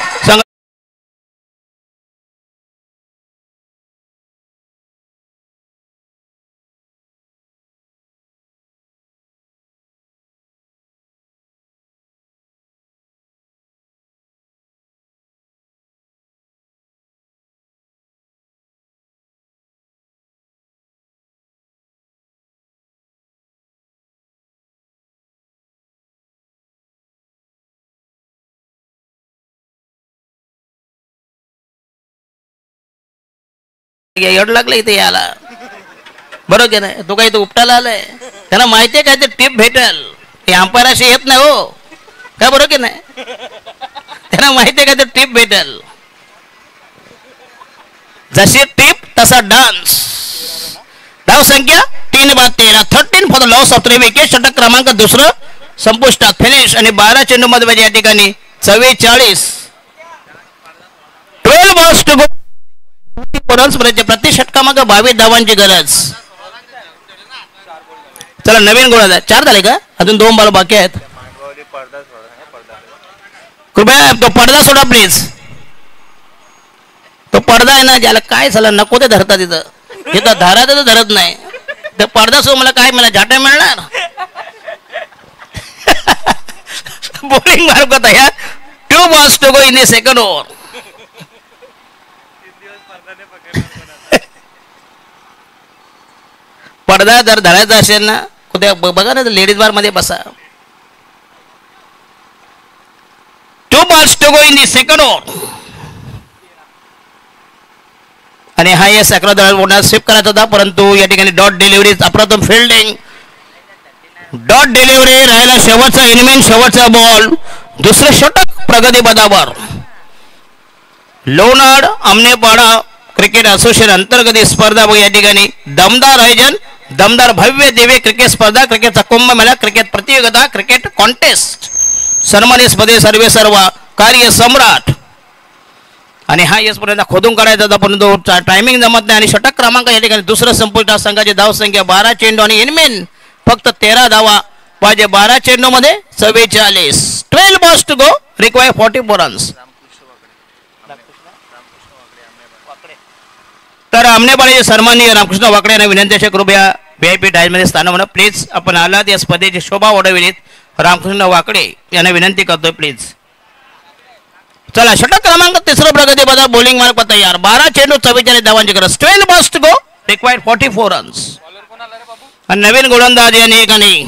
Speaker 6: एवढं लागलं इथे याला, बरोबर की नाही? तो काही तो उपटायला आलाय, त्याला माहितीये काय ते टिप भेटेल. हे अंपायर अशी येत नाही हो, काय बरोबर की नाही? त्यांना माहितीये काय ते टिप भेटेल. जशी टिप तसा डान्स. धाव संख्या 3-13. 13 for the loss of 3 wicket. षटक क्रमांक दुसरं संपुष्टात फिनिश. आणि 12 चेंडू मध्ये या ठिकाणी 44. 12 बॉल्स टू गो. प्रति षटकामागे 22 धावांची गरज. चला नवीन गोळा द्या. 4 झाले का? अजून 2 बॉल बाकी आहेत. कृपया तो पडदा सोडा प्लीज. तो पडदा आहे ना, ज्याला काय झालं नको ते धरतात तिथं. तिथं धरात तर धरत नाही. ते पडदा सोड, मला काय मला झाटा मिळणार. बॉलिंग मार्क तयार. 2 balls to go in the second over. पडदा जर धरायचा असेल ना, कुठे बघा ना, लेडीज बार मध्ये बसा. 2 balls to go in the second over. आणि हा या अकरा स्वीप करायचा होता, परंतु या ठिकाणी डॉट डिलिव्हरी, अप्रतिम फिल्डिंग, डॉट डिलिव्हरी. राहिला शेवटचा इनिंग, शेवटचा बॉल. दुसरे षटक प्रगती पदावर. लोणार आमनेपाडा क्रिकेट असोसिएशन अंतर्गत स्पर्धा या ठिकाणी दमदार आयोजन दमदार भव्य दिव्य क्रिकेट स्पर्धा, क्रिकेटचा कुंभमेळा, क्रिकेट प्रतियोगिता, क्रिकेट कॉन्टेस्ट, सन्मानित स्पर्धे सर्वे सर्व कार्य सम्राट. आणि हा यश पर्यंत खोदून काढायचा होता, परंतु टायमिंग जमत नाही आणि षटक क्रमांक या ठिकाणी दुसरं संपुष्टात. संघाची धाव संख्या 12 चेंडू आणि इनमेन फक्त 13 धावा पाहिजे 12 चेंडू मध्ये 44. 12 balls to go, require 44 runs. तर आमनेबाळेचे सन्माननीय रामकृष्ण वाकडे यांना विनंती आहे कृपया VIP टाईजमध्ये स्थान म्हणा प्लीज. आपण आलात या स्पर्धेची शोभा वाढविलीत रामकृष्ण वाकडे यांना विनंती करतोय प्लीज. चला षटक क्रमांक तिसरं प्रगती पदा बॉलिंग मार्क तयार. 12 चेंडू 44 धावांची गरज. 12 balls to go, required 44 runs. आणि नवीन गोलंदाज या ठिकाणी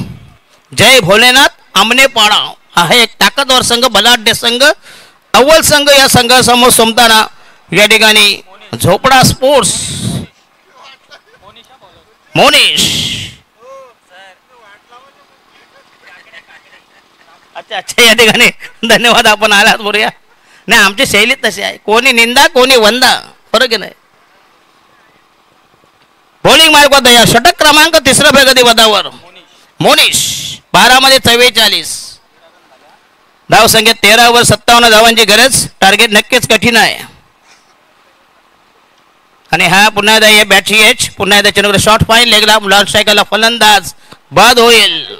Speaker 6: जय भोलेनाथ आमनेपाडा आहे. एक ताकदवर संघ, बलाढ्य संघ, अव्वल संघ या संघासमोर सोमताना या ठिकाणी झोपडा स्पोर्ट्स मोनिश. अच्छा या ठिकाणी धन्यवाद आपण आलात बोलूया. नाही आमची शैली तशी आहे, कोणी निंदा कोणी वंदा, फरक नाही. बॉलिंग मार्क तयार. षटक क्रमांक तिसऱ्या प्रगती पदावर मोनिश. 12 मध्ये 44 धाव संख्या 13 वर 57 धावांची गरज. टार्गेट नक्कीच कठीण आहे. आणि हा पुन्हा एकदा हे बॅटची एच पुन्हा एकदा चेंडूवर शॉर्ट फाईन लेगला लॉन्ग स्ट्रायकरला फलंदाज बाद होईल.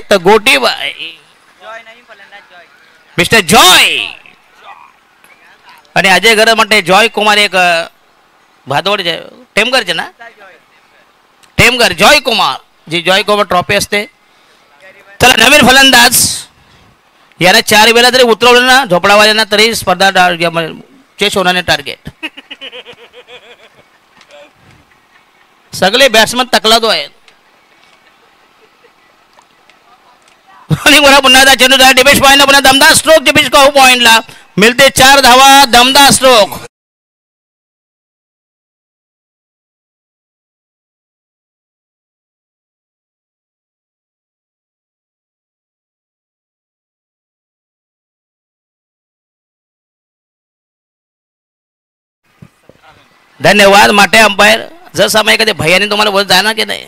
Speaker 6: तर गोटी मिस्टर जॉय आणि अजय घर म्हणते जॉय कुमार एक भादवडचे टेमघरचे ना Temghar Joy Kumar ji Joy Kumar trophy असते. चला नवीन फलंदाज याने 4 वेळा जरी उतरवलं ना झोपडावाल्यांना तरी स्पर्धा चेस होणार टार्गेट. सगळे बॅट्समन तकलादो आहेत. पुन्हा चेंडू डिपेश पॉइंट पुन्हा दमदार स्ट्रोक डिपेश को पॉइंटला मिळते 4 धावा. दमदार स्ट्रोक. धन्यवाद माटे अंपायर. जर समय कधी भैयाने तुम्हाला बोल जाणार की नाही.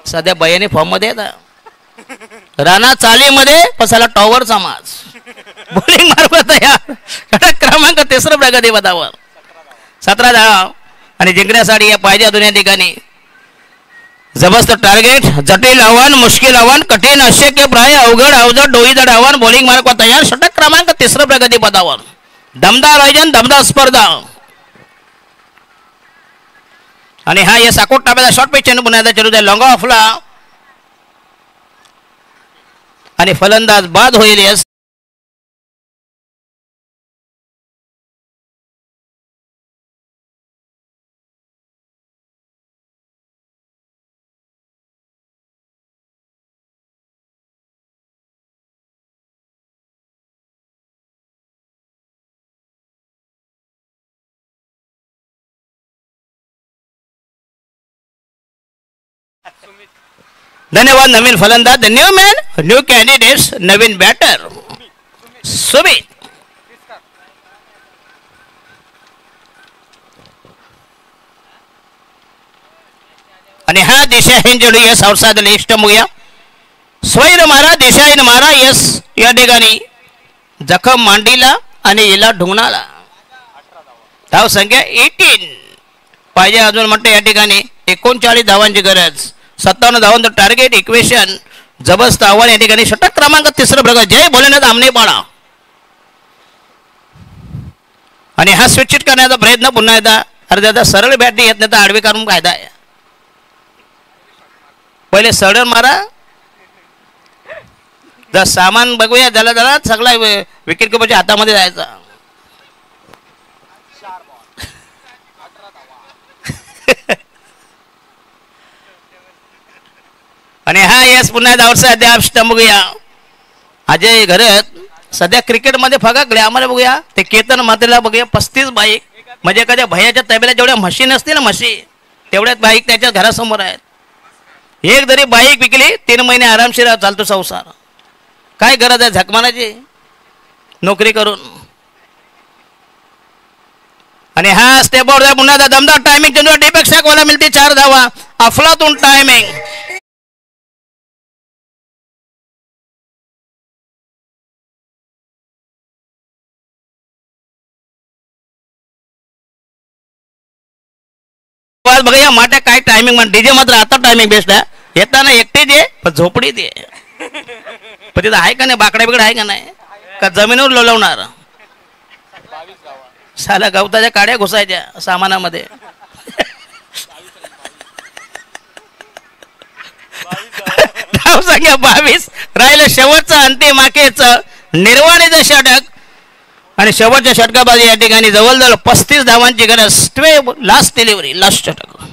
Speaker 6: सध्या भैयाने फॉर्म मध्ये येतात. राणा चालीमध्ये पसाला टॉवर समाज. बॉलिंग मार्ग तयार. षटक क्रमांक तिसरं प्रगती पदावर 17 धावा आणि जिंकण्यासाठी या पाहिजे दोन्ही ठिकाणी जबरदस्त टार्गेट. जटिल आव्हान, मुश्किल आव्हान, कठीण, अशक्य प्राय, अवघड अवजड डोईजड आव्हान. बॉलिंग मार्ग तयार. षटक क्रमांक तिसरं प्रगती पदावर दमदार आयोजन, दमदार स्पर्धा. आणि हा या साकोट टाप्याचा शॉर्ट पिच चेंडू पुन्हा चेंडू द्या लॉंग ऑफला आणि फलंदाज बाद होईल. यस धन्यवाद. नवीन फलंदाज the new man new candidates नवीन बॅटर सुमित. आणि हा दिशाहीन चेंडू यस आउटसाइड द लिस्ट मुया. स्वैर मारा दिशाहीन मारा यस या ठिकाणी जखम मांडीला आणि याला ढुंगणाला. धाव संख्या 18 पाहिजे अजून म्हणते या ठिकाणी 39 धावांची गरज. 57 धावांचं टार्गेट. इक्वेशन जबरदस्त आव्हान या ठिकाणी. षटक क्रमांक तिसरं प्रकार जय भोलेनाथ आमनेपाडा. आणि हा स्विच करण्याचा प्रयत्न पुन्हा एकदा अर्ध्या सरळ बॅटरी येत नाही तर आडवी काढून कायदा आहे. पहिले सरळ मारा. जर सामान बघूया त्याला जरा सगळा विकेट किपरच्या हातामध्ये जायचा. आणि हा यस पुन्हा धावसा अद्याप बघूया. अजय घरत सध्या क्रिकेटमध्ये फगाकले. आम्हाला बघूया ते केतन मात्रेला बघूया 35 बाईक, म्हणजे एखाद्या भैयाच्या तबेला जेवढ्या म्हशी नसतील ना म्हशी, तेवढ्याच बाईक त्याच्या घरासमोर आहेत. एक जरी बाईक विकली 3 महिने आरामशीर चालतो संसार. काय गरज आहे झकमानाची नोकरी करून. आणि हा स्टेप आउट पुन्हा दमदार टायमिंग चंद्र दीपक शाखवाला मिळते 4 धावा. अफलातून टायमिंग. बघा या माट्या काय टायमिंग म्हण. डीजे मात्र आता टायमिंग बेस्ट आहे. येताना एकटे दे पण झोपडी दे. पण तिथं आहे का नाही बाकडा बिकडा आहे का नाही का जमिनीवर लोलवणार. साला गवताच्या काड्या घुसायच्या सामानामध्ये. धाव संख्या 22. राहिलं शेवटचं अंतिम आखेचं निर्वाणीचं षटक. आणि शेवटच्या षटकाबाजी या ठिकाणी जवळजवळ 35 धावांची गरज. लास्ट डिलिव्हरी लास्ट षटक.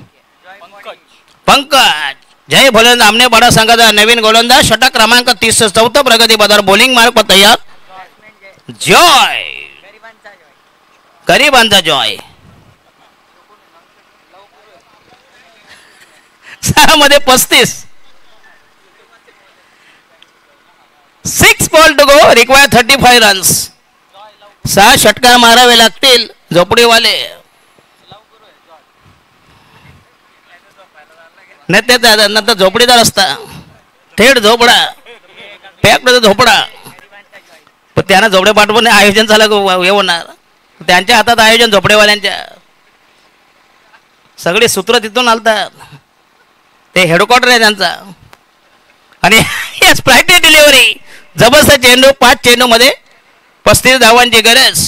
Speaker 6: पंकज जय भोलेनाथ आमने बडा संघाचा नवीन गोलंदाज. षटक क्रमांक 34 प्रगती पदावर बॉलिंग मार्क पर तयार. Joy गरिबांचा Joy. 6 मध्ये 35. 6 ball to go. Require 35 runs. 6 षटकार मारावे लागतील झोपडीवाले. नाही ते नंतर झोपडीचा रस्ता थेट झोपडा पॅक्ट झोपडा. पण त्यांना झोपडे पाठवून आयोजन झालं हे होणार. त्यांच्या हातात आयोजन झोपडेवाल्यांच्या. सगळे सूत्र तिथून आलतात. ते हेडक्वार्टर आहे त्यांचा. आणि स्प्रायटी डिलिव्हरी जबरदस्त चेंडू. 5 चेंडू मध्ये 35 धावांची गरज.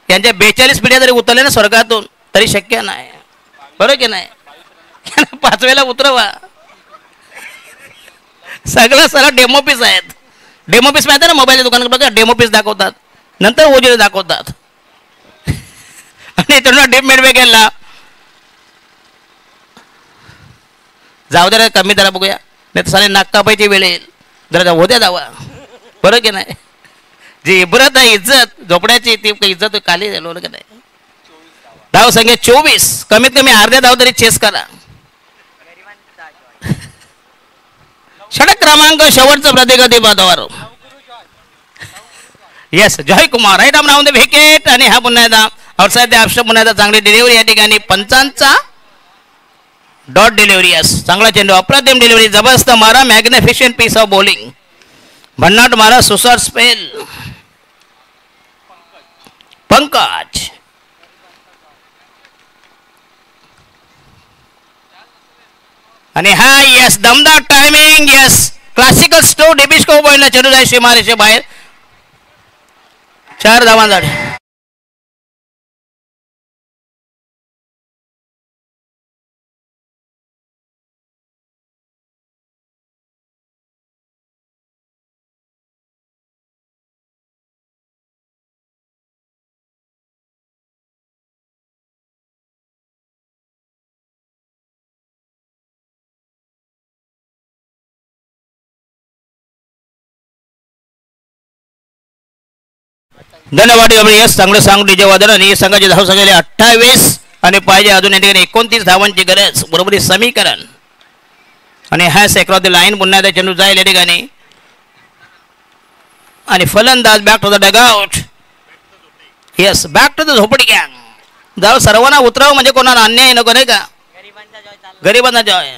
Speaker 6: यांच्या 42 पिढ्या जरी उतरले ना स्वर्गातून तरी शक्य नाही. बरोबर की नाही. 5वेला उतरवा. सगळं सरळ डेमो पीस आहेत. डेमो पीस माहिती ना मोबाईलच्या दुकानात बघा डेमो पीस दाखवतात नंतर ओजीला दाखवतात. आणि त्यांना डीप मिडवे गेला. जाऊ दे कमी जरा बघूया नाही तर सारे नागकापायची वेळ येईल. जरा होत्या जावा. बरोबर की नाही. जी इब्रत आहे इज्जत झोपड्याची ती इज्जत खाली झालो की नाही. धाव संख्या 24. कमीत कमी अर्ध्या धाव तरी चेस करा. षटक क्रमांक शेवटचं प्रतिगती पदावर. येस जय कुमार राईट आम राहून विकेट. आणि हा पुन्हा एकदा आउटसाइड द ऑप्शन पुन्हा एकदा चांगली डिलिव्हरी या ठिकाणी. 5चा डॉट डिलिव्हरी. यस चांगला चेंडू अप्रतिम डिलिव्हरी. जबरदस्त मारा. मॅग्निफिशियंट पीस ऑफ बॉलिंग. भन्नाट मारा. सुसर स्पेल. पंकज आणि हा यस दमदार टायमिंग. यस क्लासिकल स्टो डेबिस्को पॉइंटला चेंडू जाय सीमारेषे बाहेर. 4 धावांसाठी. धन्यवाद. यस चांगलं सांग डीजे वादन. आणि संघाची धाव संख्या 28 आणि पाहिजे अजून या ठिकाणी 29 धावांची गरज. बरोबरी समीकरण. आणि हॅस अक्रॉस द लाईन पुन्हा त्या चेंडू जाईल या ठिकाणी. आणि फलंदाज back to the dugout. Yes back to the झोपडी गँग. जाऊ सर्वांना उतरावं म्हणजे कोणाला अन्याय नको नाही का. गरिबांचा जॉय.